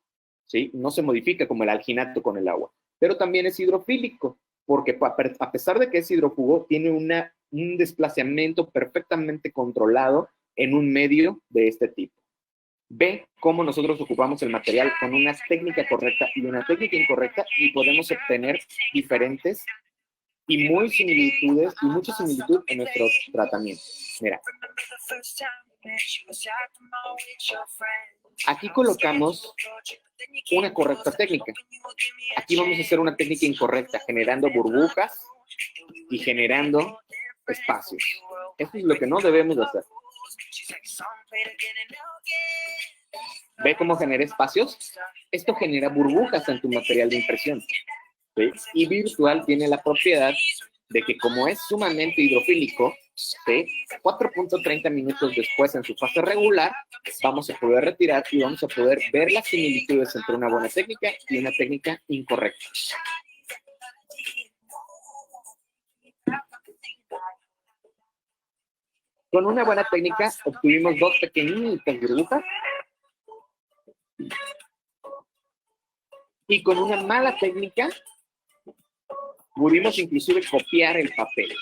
¿sí? No se modifica como el alginato con el agua. Pero también es hidrofílico porque a pesar de que es hidrófugo, tiene un desplazamiento perfectamente controlado en un medio de este tipo. Ve cómo nosotros ocupamos el material con una técnica correcta y una técnica incorrecta y podemos obtener diferentes y muchas similitudes en nuestro tratamiento. Mira. Aquí colocamos una correcta técnica. Aquí vamos a hacer una técnica incorrecta, generando burbujas y generando espacios. Esto es lo que no debemos de hacer. ¿Ve cómo genera espacios? Esto genera burbujas en tu material de impresión. ¿Sí? Y Virtual tiene la propiedad de que como es sumamente hidrofílico, ¿sí? 4.30 minutos después en su fase regular, vamos a poder retirar y vamos a poder ver las similitudes entre una buena técnica y una técnica incorrecta. Con una buena técnica obtuvimos dos pequeñitas burbujas y con una mala técnica pudimos inclusive copiar el papel.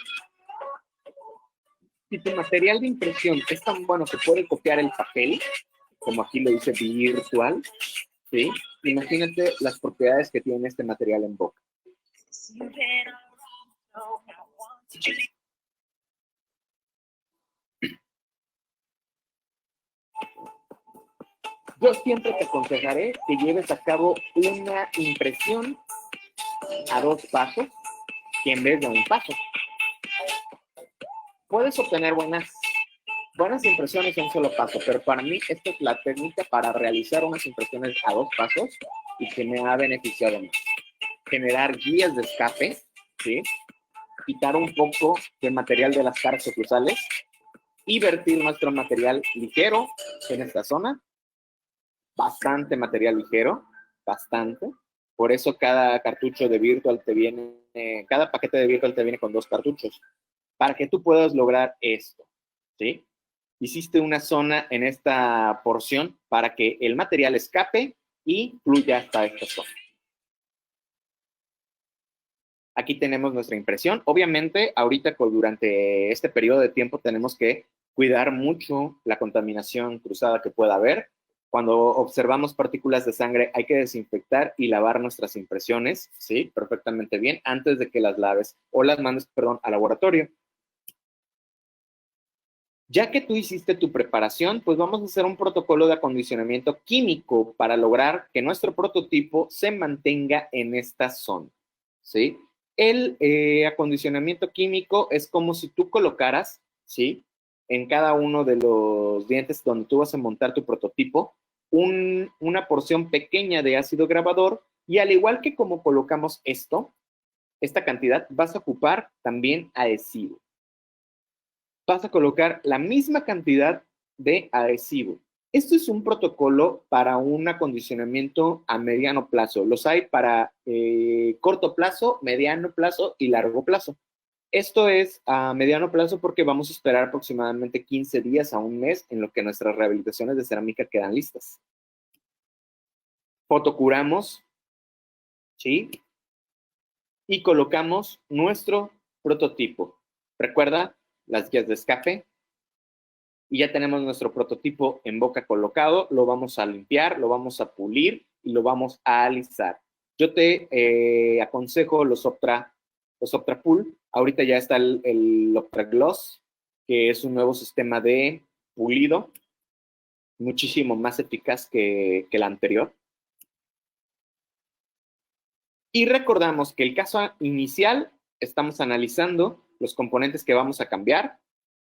Si tu material de impresión es tan bueno que puede copiar el papel, como aquí lo dice Virtual, ¿sí? Imagínate las propiedades que tiene este material en boca. Yo siempre te aconsejaré que lleves a cabo una impresión a 2 pasos que en vez de un paso. Puedes obtener buenas impresiones en un solo paso, pero para mí esta es la técnica para realizar unas impresiones a 2 pasos y que me ha beneficiado más. Generar guías de escape, ¿sí? Quitar un poco de material de las caras oclusales y vertir nuestro material ligero en esta zona. Bastante material ligero, bastante. Por eso cada cartucho de Virtual te viene, cada paquete de Virtual te viene con 2 cartuchos, para que tú puedas lograr esto, ¿sí? Hiciste una zona en esta porción para que el material escape y fluya hasta esta zona. Aquí tenemos nuestra impresión. Obviamente, ahorita durante este periodo de tiempo tenemos que cuidar mucho la contaminación cruzada que pueda haber. Cuando observamos partículas de sangre, hay que desinfectar y lavar nuestras impresiones, ¿sí? Perfectamente bien, antes de que las laves o las mandes, perdón, al laboratorio. Ya que tú hiciste tu preparación, pues vamos a hacer un protocolo de acondicionamiento químico para lograr que nuestro prototipo se mantenga en esta zona, ¿sí? El acondicionamiento químico es como si tú colocaras, ¿sí? En cada uno de los dientes donde tú vas a montar tu prototipo, una porción pequeña de ácido grabador y al igual que como colocamos esta cantidad, vas a ocupar también adhesivo. Vas a colocar la misma cantidad de adhesivo, Esto es un protocolo para un acondicionamiento a mediano plazo. Los hay para corto plazo, mediano plazo y largo plazo. Esto es a mediano plazo porque vamos a esperar aproximadamente 15 días a un mes en lo que nuestras rehabilitaciones de cerámica quedan listas. Fotocuramos, ¿sí? Y colocamos nuestro prototipo. Recuerda las guías de escape. Y ya tenemos nuestro prototipo en boca colocado. Lo vamos a limpiar, lo vamos a pulir y lo vamos a alisar. Yo te aconsejo los Optra Pool. Ahorita ya está el Optra Gloss, que es un nuevo sistema de pulido, muchísimo más eficaz que el anterior. Y recordamos que el caso inicial, estamos analizando los componentes que vamos a cambiar.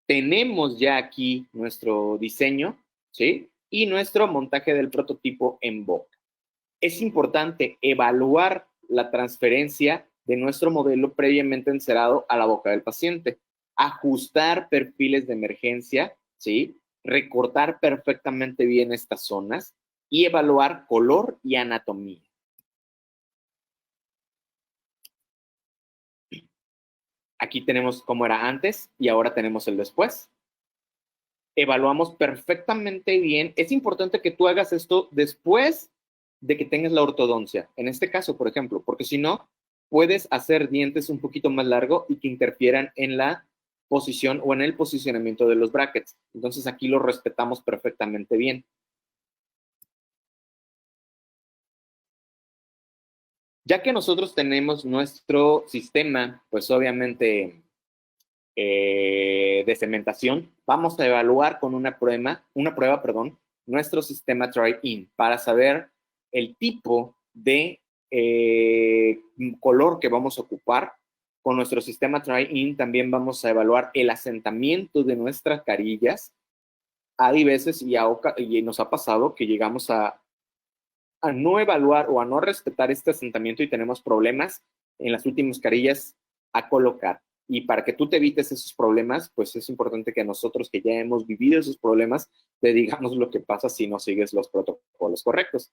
Tenemos ya aquí nuestro diseño, ¿sí? Y nuestro montaje del prototipo en boca. Es importante evaluar la transferencia de nuestro modelo previamente encerado a la boca del paciente, ajustar perfiles de emergencia, ¿sí? Recortar perfectamente bien estas zonas y evaluar color y anatomía. Aquí tenemos cómo era antes y ahora tenemos el después. Evaluamos perfectamente bien. Es importante que tú hagas esto después de que tengas la ortodoncia. En este caso, por ejemplo, porque si no, puedes hacer dientes un poquito más largos y que interfieran en la posición o en el posicionamiento de los brackets. Entonces aquí lo respetamos perfectamente bien. Ya que nosotros tenemos nuestro sistema, pues obviamente de cementación, vamos a evaluar con una prueba, nuestro sistema Try-In para saber el tipo de color que vamos a ocupar. Con nuestro sistema Try-In también vamos a evaluar el asentamiento de nuestras carillas. Hay veces, y nos ha pasado, que llegamos a no evaluar o a no respetar este asentamiento y tenemos problemas en las últimas carillas a colocar. Y para que tú te evites esos problemas, pues es importante que nosotros que ya hemos vivido esos problemas, te digamos lo que pasa si no sigues los protocolos correctos.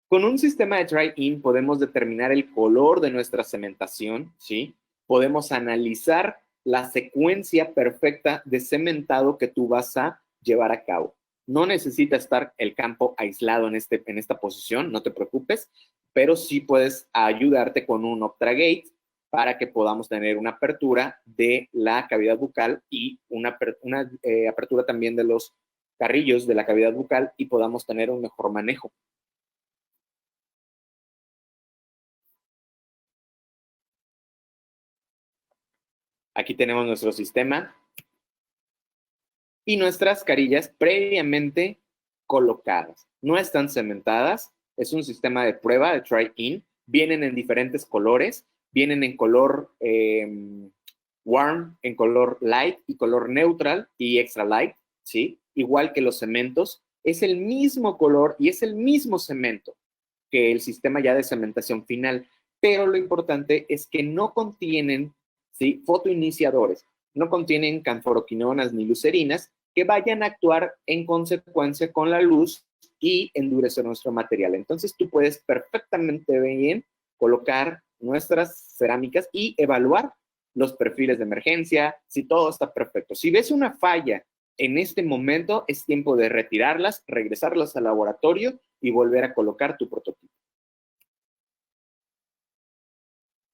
Con un sistema de Try-In podemos determinar el color de nuestra cementación, ¿sí? Podemos analizar la secuencia perfecta de cementado que tú vas a llevar a cabo. No necesita estar el campo aislado en esta posición, no te preocupes, pero sí puedes ayudarte con un OptraGate para que podamos tener una apertura de la cavidad bucal y una apertura también de los carrillos de la cavidad bucal y podamos tener un mejor manejo. Aquí tenemos nuestro sistema y nuestras carillas previamente colocadas. No están cementadas, es un sistema de prueba de try-in. Vienen en diferentes colores, vienen en color warm, en color light y color neutral y extra light, ¿sí? Igual que los cementos, es el mismo color y es el mismo cemento que el sistema ya de cementación final, pero lo importante es que no contienen, ¿sí?, fotoiniciadores, no contienen canforoquinonas ni lucerinas que vayan a actuar en consecuencia con la luz y endurecer nuestro material. Entonces tú puedes perfectamente bien colocar nuestras cerámicas y evaluar los perfiles de emergencia, si todo está perfecto. Si ves una falla en este momento, es tiempo de retirarlas, regresarlas al laboratorio y volver a colocar tu prototipo.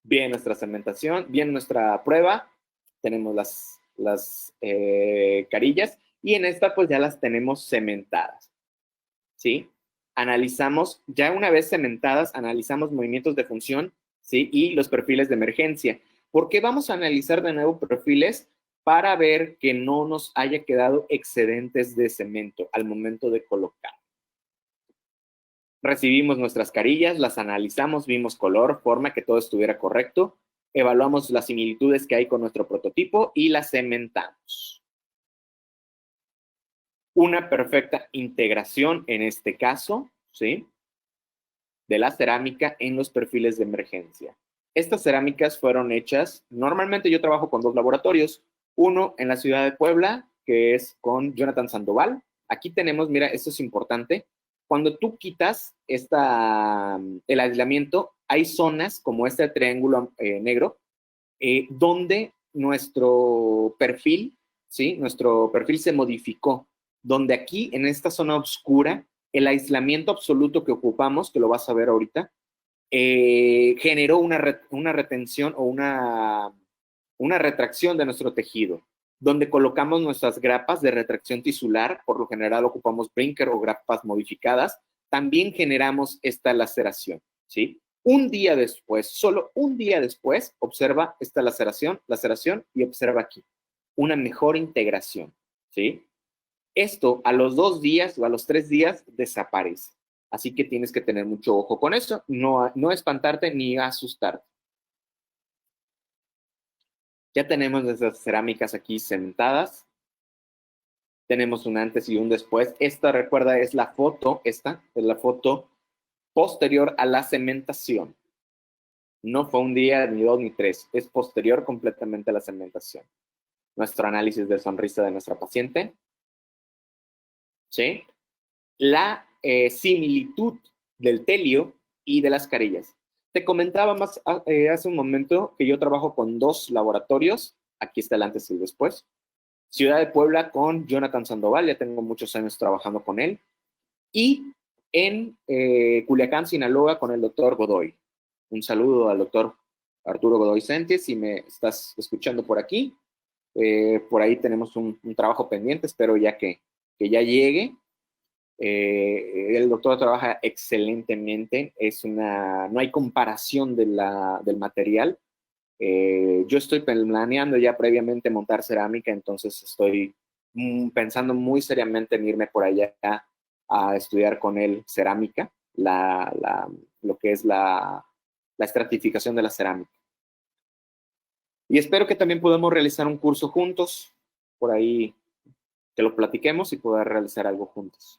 Bien nuestra cementación, bien nuestra prueba, tenemos las carillas y en esta pues ya las tenemos cementadas, ¿sí? Analizamos, ya una vez cementadas, analizamos movimientos de función, ¿sí? Y los perfiles de emergencia. ¿Por qué vamos a analizar de nuevo perfiles? Para ver que no nos haya quedado excedentes de cemento al momento de colocar. Recibimos nuestras carillas, las analizamos, vimos color, forma, que todo estuviera correcto, evaluamos las similitudes que hay con nuestro prototipo y las cementamos. Una perfecta integración en este caso, ¿sí?, de la cerámica en los perfiles de emergencia. Estas cerámicas fueron hechas, normalmente yo trabajo con dos laboratorios, uno en la ciudad de Puebla, que es con Jonathan Sandoval. Aquí tenemos, mira, esto es importante. Cuando tú quitas el aislamiento, hay zonas como este triángulo negro, donde nuestro perfil, ¿sí? Nuestro perfil se modificó, donde aquí, en esta zona oscura, el aislamiento absoluto que ocupamos, que lo vas a ver ahorita, generó una retención o una retracción de nuestro tejido, donde colocamos nuestras grapas de retracción tisular, por lo general ocupamos Brinker o grapas modificadas, también generamos esta laceración, ¿sí? Un día después, solo un día después, observa esta laceración y observa aquí una mejor integración, ¿sí? Esto a los 2 días o a los 3 días desaparece. Así que tienes que tener mucho ojo con esto, no espantarte ni asustarte. Ya tenemos nuestras cerámicas aquí cementadas. Tenemos un antes y un después. Esta, recuerda, es la foto, esta es la foto posterior a la cementación. No fue un día, ni 2, ni 3. Es posterior completamente a la cementación. Nuestro análisis de sonrisa de nuestra paciente. ¿Sí? La similitud del telio y de las carillas. Te comentaba hace un momento que yo trabajo con 2 laboratorios. Aquí está el antes y el después. Ciudad de Puebla con Jonathan Sandoval, ya tengo muchos años trabajando con él. Y en Culiacán, Sinaloa, con el doctor Godoy. Un saludo al doctor Arturo Godoy Sánchez, si me estás escuchando por aquí. Por ahí tenemos un trabajo pendiente, espero ya que ya llegue. El doctor trabaja excelentemente, no hay comparación del material. Yo estoy planeando ya previamente montar cerámica, entonces estoy pensando muy seriamente en irme por allá a estudiar con él cerámica, lo que es la estratificación de la cerámica. Y espero que también podamos realizar un curso juntos, por ahí que lo platiquemos y poder realizar algo juntos.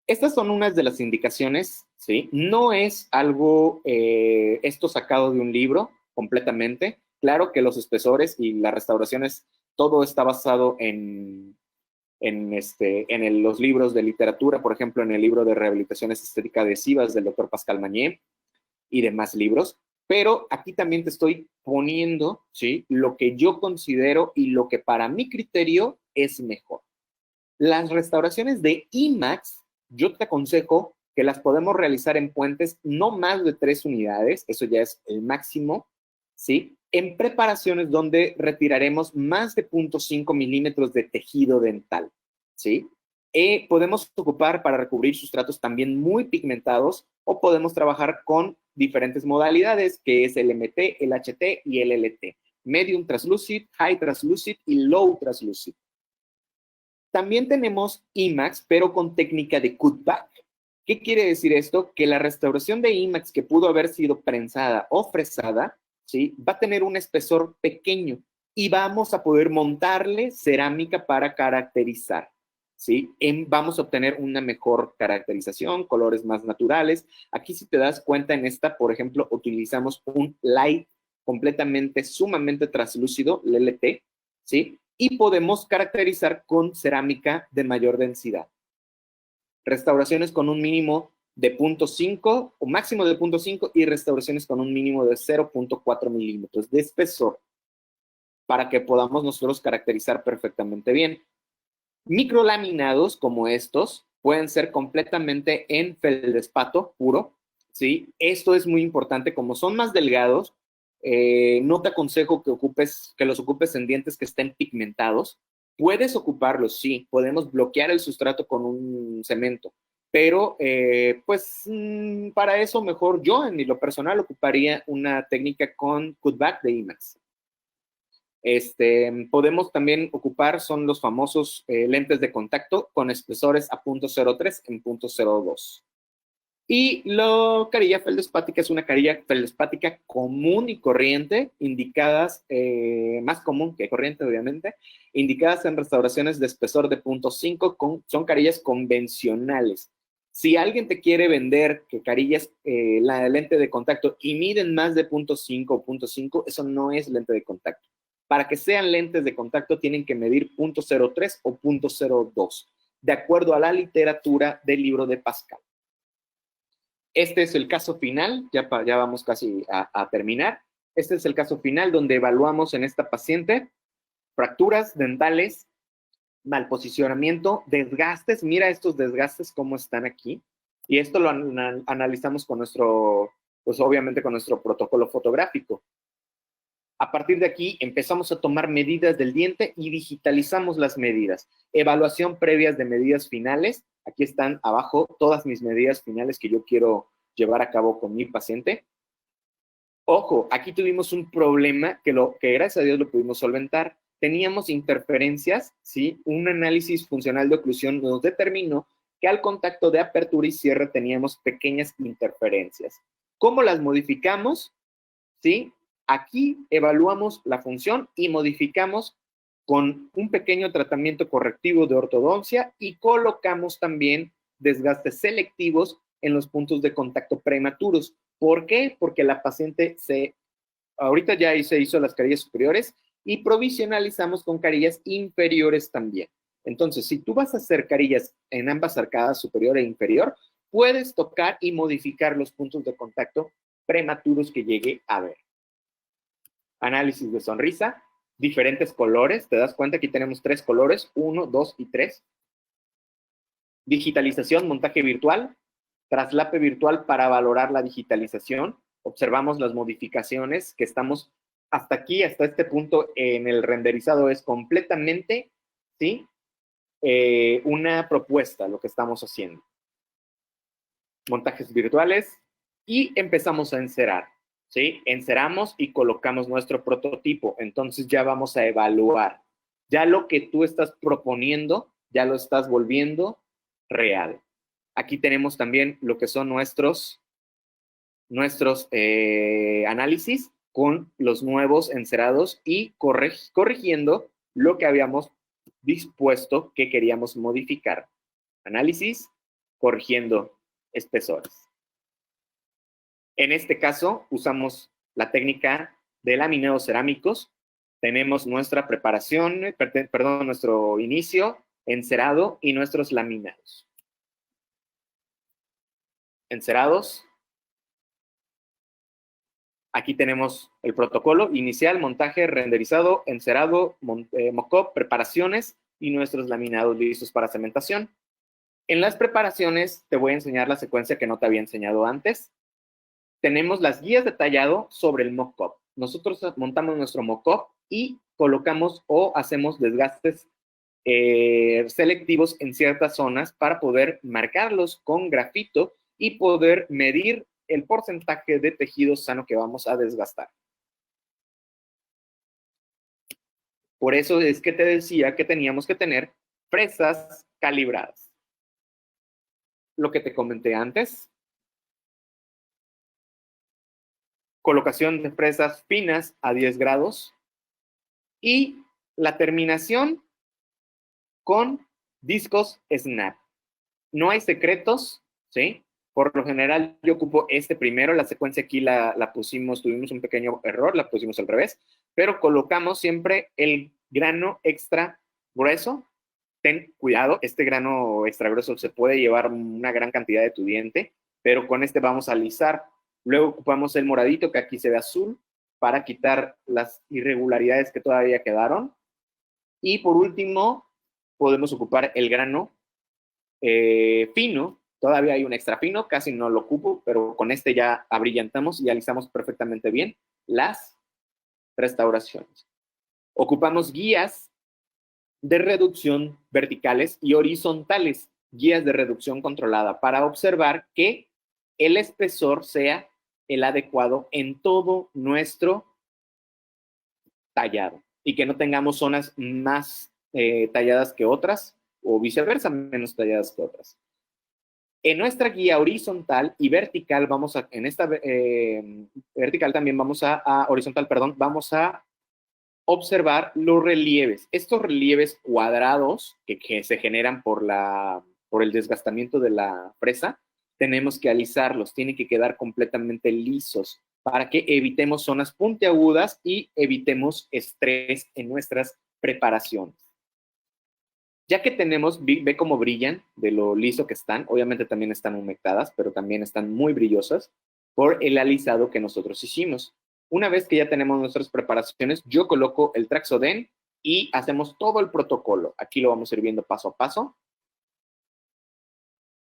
Estas son unas de las indicaciones, ¿sí? No es algo, esto sacado de un libro completamente. Claro que los espesores y las restauraciones, todo está basado en los libros de literatura, por ejemplo, en el libro de rehabilitaciones estéticas adhesivas del doctor Pascal Mañé y demás libros. Pero aquí también te estoy poniendo, ¿sí? Lo que yo considero y lo que para mi criterio es mejor. Las restauraciones de IMAX, yo te aconsejo que las podemos realizar en puentes no más de 3 unidades, eso ya es el máximo, ¿sí? En preparaciones donde retiraremos más de 0.5 milímetros de tejido dental, ¿sí? Podemos ocupar para recubrir sustratos también muy pigmentados o podemos trabajar con diferentes modalidades, que es el MT, el HT y el LT. Medium Translucid, High Translucid y Low Translucid. También tenemos IMAX, pero con técnica de cutback. ¿Qué quiere decir esto? Que la restauración de IMAX que pudo haber sido prensada o fresada, ¿sí? Va a tener un espesor pequeño y vamos a poder montarle cerámica para caracterizar, ¿sí? Vamos a obtener una mejor caracterización, colores más naturales. Aquí, si te das cuenta, en esta, por ejemplo, utilizamos un light completamente, sumamente translúcido, el LT, ¿sí? Y podemos caracterizar con cerámica de mayor densidad. Restauraciones con un mínimo de 0.5 o máximo de 0.5 y restauraciones con un mínimo de 0.4 milímetros de espesor para que podamos nosotros caracterizar perfectamente bien. Microlaminados como estos pueden ser completamente en feldespato puro, ¿sí? Esto es muy importante, como son más delgados, no te aconsejo que los ocupes en dientes que estén pigmentados. Puedes ocuparlos, sí, podemos bloquear el sustrato con un cemento, pero pues para eso mejor yo en lo personal ocuparía una técnica con cutback de IMAX. Podemos también ocupar, son los famosos lentes de contacto con espesores a 0.03 en 0.02. Y la carilla feldespática es una carilla feldespática común y corriente, indicadas, más común que corriente obviamente, indicadas en restauraciones de espesor de 0.5, son carillas convencionales. Si alguien te quiere vender que carillas, la lente de contacto y miden más de 0.5 o 0.5, eso no es lente de contacto. Para que sean lentes de contacto tienen que medir 0.03 o 0.02, de acuerdo a la literatura del libro de Pascal. Este es el caso final, ya vamos casi a terminar. Este es el caso final donde evaluamos en esta paciente fracturas dentales, mal posicionamiento, desgastes. Mira estos desgastes cómo están aquí. Y esto lo analizamos con nuestro, pues obviamente con nuestro protocolo fotográfico. A partir de aquí empezamos a tomar medidas del diente y digitalizamos las medidas. Evaluación previas de medidas finales. Aquí están abajo todas mis medidas finales que yo quiero llevar a cabo con mi paciente. Ojo, aquí tuvimos un problema que gracias a Dios lo pudimos solventar. Teníamos interferencias, ¿sí? Un análisis funcional de oclusión nos determinó que al contacto de apertura y cierre teníamos pequeñas interferencias. ¿Cómo las modificamos? ¿Sí? Aquí evaluamos la función y modificamos con un pequeño tratamiento correctivo de ortodoncia y colocamos también desgastes selectivos en los puntos de contacto prematuros. ¿Por qué? Porque la paciente ahorita ya se hizo las carillas superiores y provisionalizamos con carillas inferiores también. Entonces, si tú vas a hacer carillas en ambas arcadas superior e inferior, puedes tocar y modificar los puntos de contacto prematuros que llegue a ver. Análisis de sonrisa, diferentes colores, te das cuenta, aquí tenemos 3 colores, 1, 2 y 3. Digitalización, montaje virtual, traslape virtual para valorar la digitalización. Observamos las modificaciones que estamos hasta aquí, hasta este punto en el renderizado es completamente, ¿sí? Una propuesta lo que estamos haciendo. Montajes virtuales y empezamos a encerar, ¿sí? Enceramos y colocamos nuestro prototipo. Entonces ya vamos a evaluar. Ya lo que tú estás proponiendo, ya lo estás volviendo real. Aquí tenemos también lo que son nuestros análisis con los nuevos encerados y corrigiendo lo que habíamos dispuesto que queríamos modificar. Análisis, corrigiendo espesores. En este caso, usamos la técnica de laminados cerámicos. Tenemos nuestra preparación, nuestro inicio, encerado y nuestros laminados. Encerados. Aquí tenemos el protocolo inicial, montaje, renderizado, encerado, mock-up, preparaciones y nuestros laminados listos para cementación. En las preparaciones te voy a enseñar la secuencia que no te había enseñado antes. Tenemos las guías de tallado sobre el mock-up. Nosotros montamos nuestro mock-up y colocamos o hacemos desgastes selectivos en ciertas zonas para poder marcarlos con grafito y poder medir el porcentaje de tejido sano que vamos a desgastar. Por eso es que te decía que teníamos que tener fresas calibradas. Lo que te comenté antes. Colocación de fresas finas a 10 grados. Y la terminación con discos snap. No hay secretos, ¿sí? Por lo general yo ocupo este primero, la secuencia aquí la pusimos, tuvimos un pequeño error, la pusimos al revés, pero colocamos siempre el grano extra grueso. Ten cuidado, este grano extra grueso se puede llevar una gran cantidad de tu diente, pero con este vamos a alisar. Luego ocupamos el moradito, que aquí se ve azul, para quitar las irregularidades que todavía quedaron. Y por último, podemos ocupar el grano fino. Todavía hay un extra fino, casi no lo ocupo, pero con este ya abrillantamos y alisamos perfectamente bien las restauraciones. Ocupamos guías de reducción verticales y horizontales, guías de reducción controlada, para observar que el espesor sea el adecuado en todo nuestro tallado y que no tengamos zonas más talladas que otras o viceversa, menos talladas que otras. En nuestra guía horizontal y vertical, en esta vertical también horizontal, perdón, vamos a observar los relieves. Estos relieves cuadrados que se generan por el desgastamiento de la fresa, tenemos que alisarlos, tienen que quedar completamente lisos. para que evitemos zonas puntiagudas y evitemos estrés en nuestras preparaciones. Ya que tenemos, ve cómo brillan de lo liso que están, obviamente también están humectadas, pero también están muy brillosas por el alisado que nosotros hicimos. Una vez que ya tenemos nuestras preparaciones, yo coloco el Traxoden y hacemos todo el protocolo. Aquí lo vamos a ir viendo paso a paso.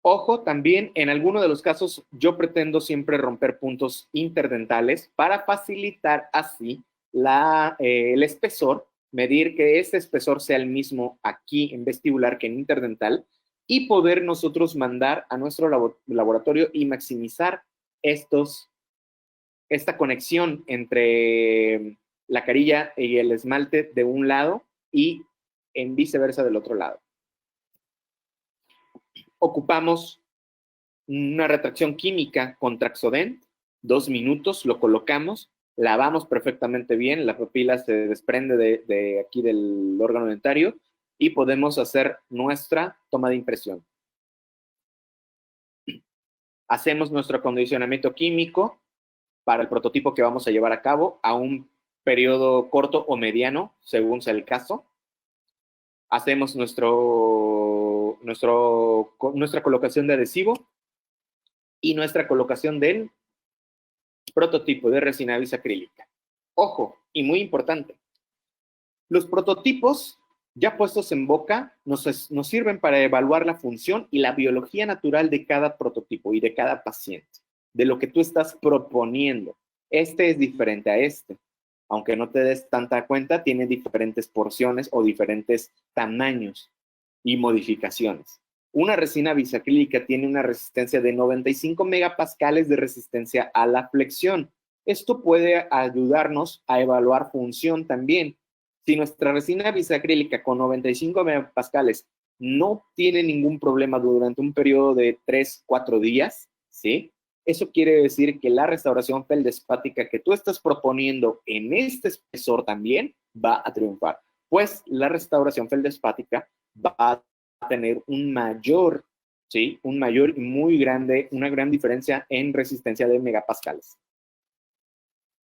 Ojo, también en alguno de los casos yo pretendo siempre romper puntos interdentales para facilitar así el espesor, medir que este espesor sea el mismo aquí en vestibular que en interdental y poder nosotros mandar a nuestro laboratorio y maximizar esta conexión entre la carilla y el esmalte de un lado y en viceversa del otro lado. Ocupamos una retracción química con Traxoden, 2 minutos, lo colocamos, lavamos perfectamente bien, la pupila se desprende de aquí del órgano dentario y podemos hacer nuestra toma de impresión. Hacemos nuestro acondicionamiento químico para el prototipo que vamos a llevar a cabo a un periodo corto o mediano, según sea el caso. Hacemos nuestra colocación de adhesivo y nuestra colocación del prototipo de resina bisacrílica. Ojo, y muy importante, los prototipos ya puestos en boca nos sirven para evaluar la función y la biología natural de cada prototipo y de cada paciente, de lo que tú estás proponiendo. Este es diferente a este. Aunque no te des tanta cuenta, tiene diferentes porciones o diferentes tamaños y modificaciones. Una resina bisacrílica tiene una resistencia de 95 megapascales de resistencia a la flexión. Esto puede ayudarnos a evaluar función también. Si nuestra resina bisacrílica con 95 megapascales no tiene ningún problema durante un periodo de 3-4 días, ¿sí? Eso quiere decir que la restauración feldespática que tú estás proponiendo en este espesor también va a triunfar, pues la restauración feldespática va a tener un mayor, ¿sí? Un mayor y muy grande, una gran diferencia en resistencia de megapascales.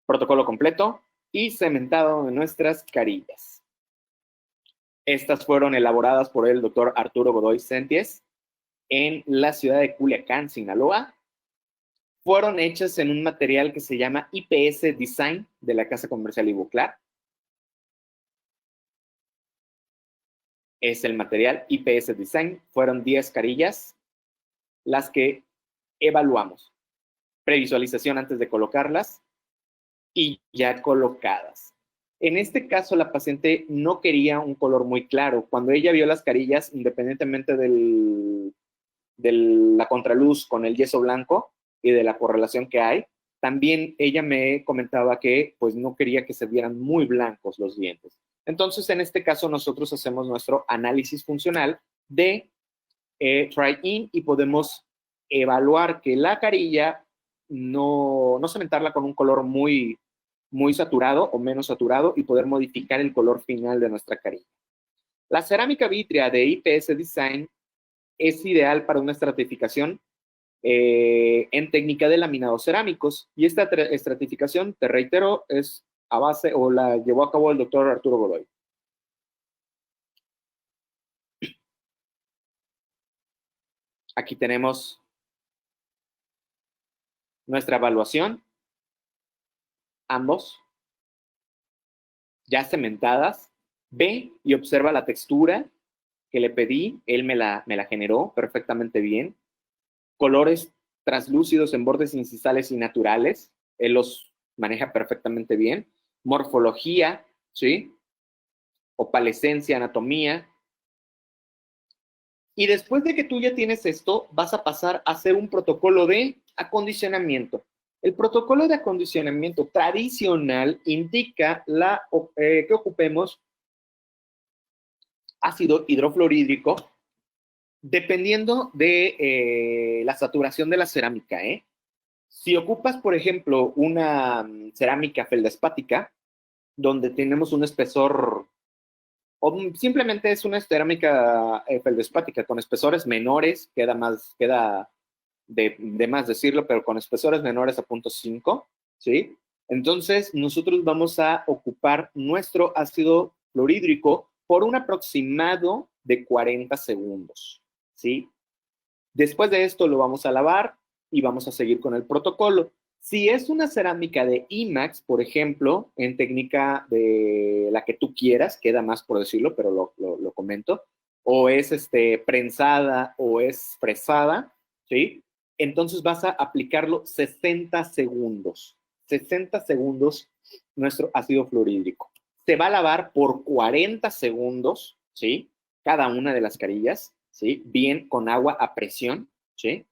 Protocolo completo y cementado en nuestras carillas. Estas fueron elaboradas por el doctor Arturo Godoy Senties en la ciudad de Culiacán, Sinaloa. Fueron hechas en un material que se llama IPS Design de la Casa Comercial Ivoclar. Es el material IPS Design. Fueron 10 carillas las que evaluamos. Previsualización antes de colocarlas y ya colocadas. En este caso, la paciente no quería un color muy claro. Cuando ella vio las carillas, independientemente de la contraluz con el yeso blanco y de la correlación que hay, también ella me comentaba que pues no quería que se vieran muy blancos los dientes. Entonces, en este caso, nosotros hacemos nuestro análisis funcional de try-in y podemos evaluar que la carilla no cementarla con un color muy saturado o menos saturado y poder modificar el color final de nuestra carilla. La cerámica vítrea de IPS Design es ideal para una estratificación en técnica de laminados cerámicos. Y esta estratificación, te reitero, es a base o la llevó a cabo el doctor Arturo Godoy. Aquí tenemos nuestra evaluación, ambos ya cementadas. Ve y observa la textura que le pedí, él me la generó perfectamente bien. Colores translúcidos en bordes incisales y naturales, él los maneja perfectamente bien. Morfología, ¿sí? Opalescencia, anatomía. Y después de que tú ya tienes esto, vas a pasar a hacer un protocolo de acondicionamiento. El protocolo de acondicionamiento tradicional indica que ocupemos ácido hidrofluorhídrico dependiendo de la saturación de la cerámica. Si ocupas, por ejemplo, una cerámica feldespática, donde tenemos un espesor, o simplemente es una cerámica feldespática con espesores menores, queda de más decirlo, pero con espesores menores a 0.5, ¿sí? Entonces, nosotros vamos a ocupar nuestro ácido fluorhídrico por un aproximado de 40 segundos, ¿sí? Después de esto lo vamos a lavar y vamos a seguir con el protocolo. Si es una cerámica de IMAX, por ejemplo, en técnica de la que tú quieras, queda más por decirlo, pero lo comento, o es prensada o es fresada, ¿sí? Entonces vas a aplicarlo 60 segundos. 60 segundos nuestro ácido fluorhídrico. Se va a lavar por 40 segundos, ¿sí? Cada una de las carillas, ¿sí? Bien con agua a presión, ¿sí?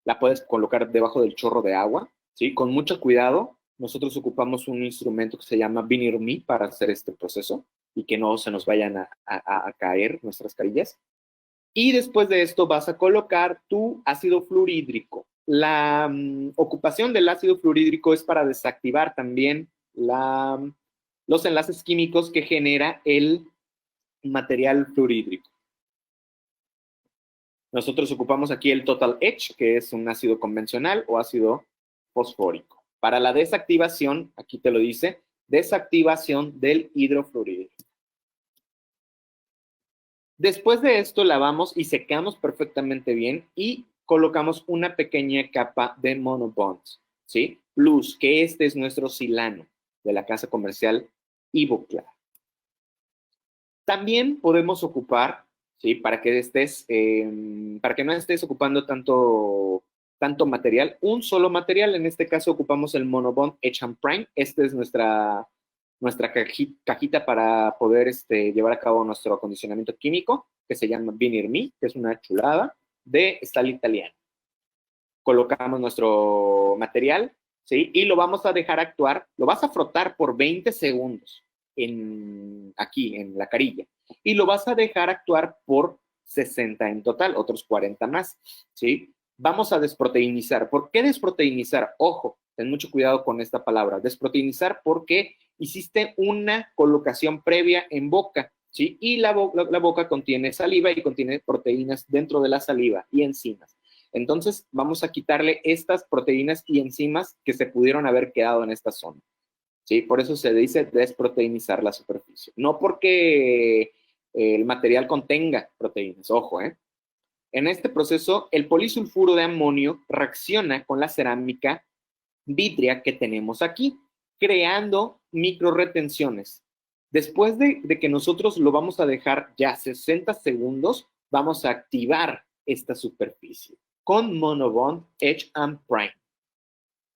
La puedes colocar debajo del chorro de agua, ¿sí? Con mucho cuidado. Nosotros ocupamos un instrumento que se llama Vinear Me para hacer este proceso y que no se nos vayan a caer nuestras carillas. Y después de esto vas a colocar tu ácido fluorhídrico. La ocupación del ácido fluorhídrico es para desactivar también los enlaces químicos que genera el material fluorhídrico. Nosotros ocupamos aquí el Total Etch, que es un ácido convencional o ácido fosfórico. Para la desactivación, aquí te lo dice, desactivación del hidrofluorídrico. Después de esto lavamos y secamos perfectamente bien y colocamos una pequeña capa de monobonds, ¿sí? Plus, que este es nuestro silano de la casa comercial Ivoclar. También podemos ocupar, ¿sí? Para que no estés ocupando tanto material, un solo material. En este caso ocupamos el Monobond Etch and Prime. Esta es nuestra cajita para poder llevar a cabo nuestro acondicionamiento químico, que se llama Vinear Me, que es una chulada de Stal italiano. Colocamos nuestro material, ¿sí? Y lo vamos a dejar actuar, lo vas a frotar por 20 segundos aquí en la carilla y lo vas a dejar actuar por 60 en total, otros 40 más, ¿sí? Vamos a desproteinizar. ¿Por qué desproteinizar? Ojo, ten mucho cuidado con esta palabra. Desproteinizar porque hiciste una colocación previa en boca, ¿sí? Y la boca contiene saliva y contiene proteínas dentro de la saliva y enzimas. Entonces, vamos a quitarle estas proteínas y enzimas que se pudieron haber quedado en esta zona. ¿Sí? Por eso se dice desproteinizar la superficie. No porque el material contenga proteínas, ojo, ¿eh? En este proceso, el polisulfuro de amonio reacciona con la cerámica vítrea que tenemos aquí, creando microretenciones. Después de que nosotros lo vamos a dejar ya 60 segundos, vamos a activar esta superficie con Monobond Etch and Prime.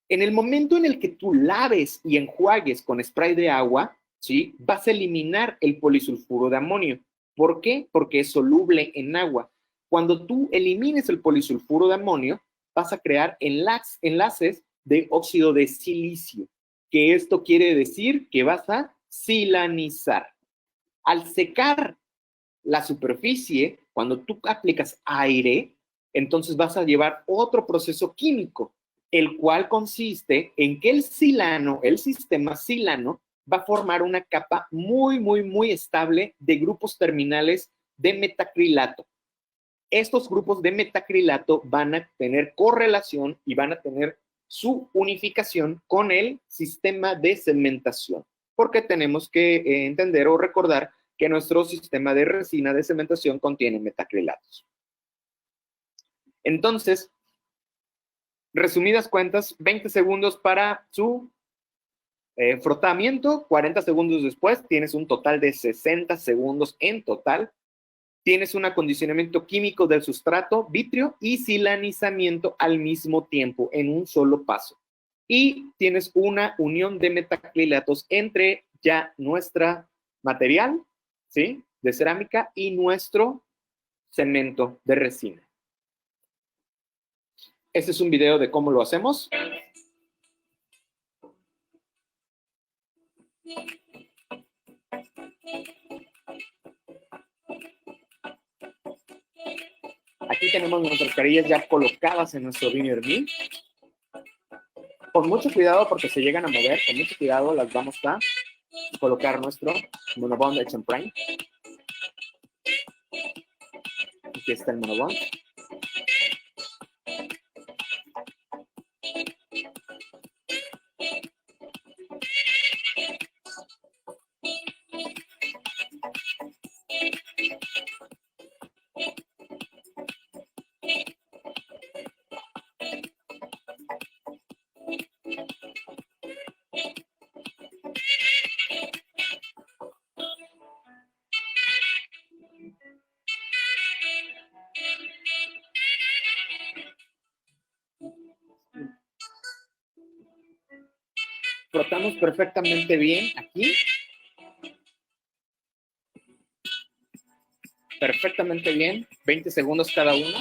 En el momento en el que tú laves y enjuagues con spray de agua, ¿sí? Vas a eliminar el polisulfuro de amonio. ¿Por qué? Porque es soluble en agua. Cuando tú elimines el polisulfuro de amonio, vas a crear enlaces de óxido de silicio, que esto quiere decir que vas a silanizar. Al secar la superficie, cuando tú aplicas aire, entonces vas a llevar otro proceso químico, el cual consiste en que el silano, el sistema silano, va a formar una capa muy, muy, muy estable de grupos terminales de metacrilato. Estos grupos de metacrilato van a tener correlación y van a tener su unificación con el sistema de cementación, porque tenemos que entender o recordar que nuestro sistema de resina de cementación contiene metacrilatos. Entonces, resumidas cuentas, 20 segundos para su frotamiento, 40 segundos después, tienes un total de 60 segundos en total. Tienes un acondicionamiento químico del sustrato vítreo y silanizamiento al mismo tiempo, en un solo paso. Y tienes una unión de metacrilatos entre ya nuestra material, ¿sí? De cerámica y nuestro cemento de resina. Este es un video de cómo lo hacemos. Aquí tenemos nuestras carillas ya colocadas en nuestro Vinear Me. Con mucho cuidado porque se llegan a mover, con mucho cuidado las vamos a colocar nuestro Monobond Etch and Prime. Aquí está el Monobond. Frotamos perfectamente bien aquí. Perfectamente bien. 20 segundos cada uno.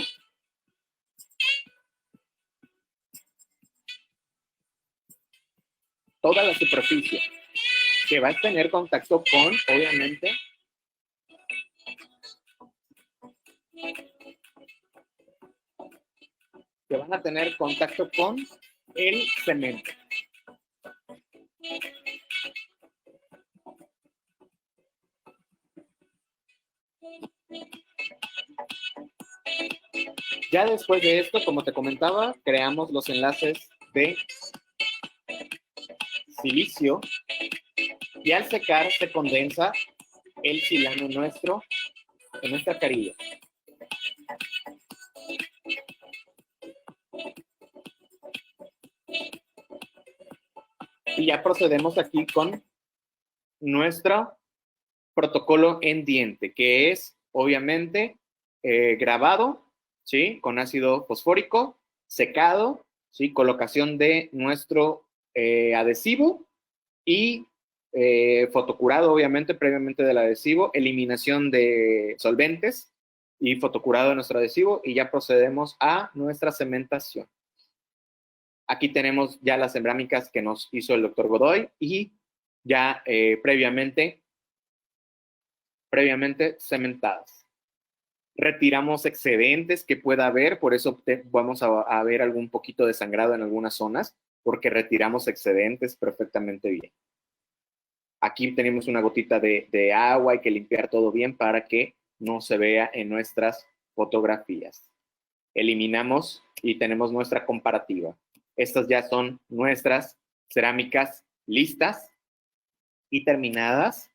Toda la superficie que va a tener contacto con, obviamente, que van a tener contacto con el cemento. Ya después de esto, como te comentaba, creamos los enlaces de silicio y al secar se condensa el silano nuestro en nuestra carilla. Y ya procedemos aquí con nuestro protocolo en diente, que es obviamente grabado, ¿sí? Con ácido fosfórico, secado, ¿sí? Colocación de nuestro adhesivo y fotocurado, obviamente, previamente del adhesivo, eliminación de solventes y fotocurado de nuestro adhesivo y ya procedemos a nuestra cementación. Aquí tenemos ya las cerámicas que nos hizo el doctor Godoy y ya previamente cementadas. Retiramos excedentes que pueda haber, por eso vamos a ver algún poquito de sangrado en algunas zonas, porque retiramos excedentes perfectamente bien. Aquí tenemos una gotita de agua, hay que limpiar todo bien para que no se vea en nuestras fotografías. Eliminamos y tenemos nuestra comparativa. Estas ya son nuestras cerámicas listas y terminadas.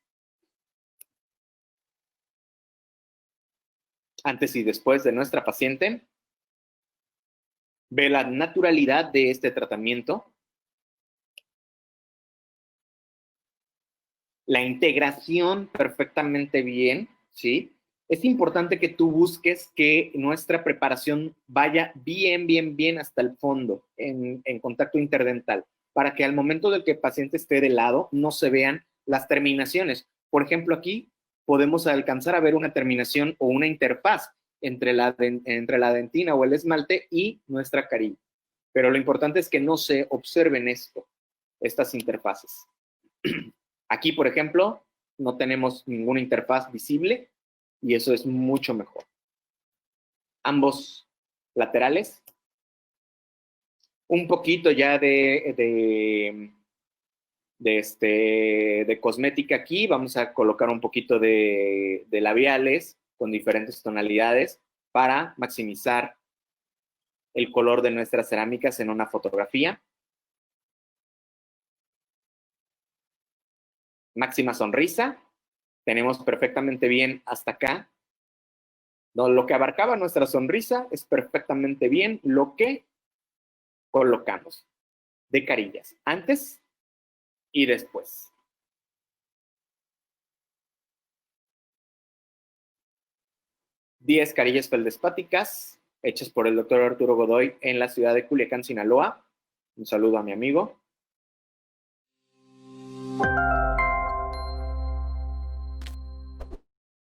Antes y después de nuestra paciente. Ve la naturalidad de este tratamiento. La integración perfectamente bien, ¿sí? Es importante que tú busques que nuestra preparación vaya bien hasta el fondo, en contacto interdental, para que al momento del que el paciente esté de lado no se vean las terminaciones. Por ejemplo, aquí podemos alcanzar a ver una terminación o una interfaz entre la dentina o el esmalte y nuestra carilla. Pero lo importante es que no se observen estas interfaces. Aquí, por ejemplo, no tenemos ninguna interfaz visible y eso es mucho mejor. Ambos laterales. Un poquito ya de cosmética aquí. Vamos a colocar un poquito de labiales con diferentes tonalidades para maximizar el color de nuestras cerámicas en una fotografía. Máxima sonrisa. Tenemos perfectamente bien hasta acá. No, lo que abarcaba nuestra sonrisa es perfectamente bien lo que colocamos de carillas, antes y después. Diez carillas feldespáticas hechas por el doctor Arturo Godoy en la ciudad de Culiacán, Sinaloa. Un saludo a mi amigo.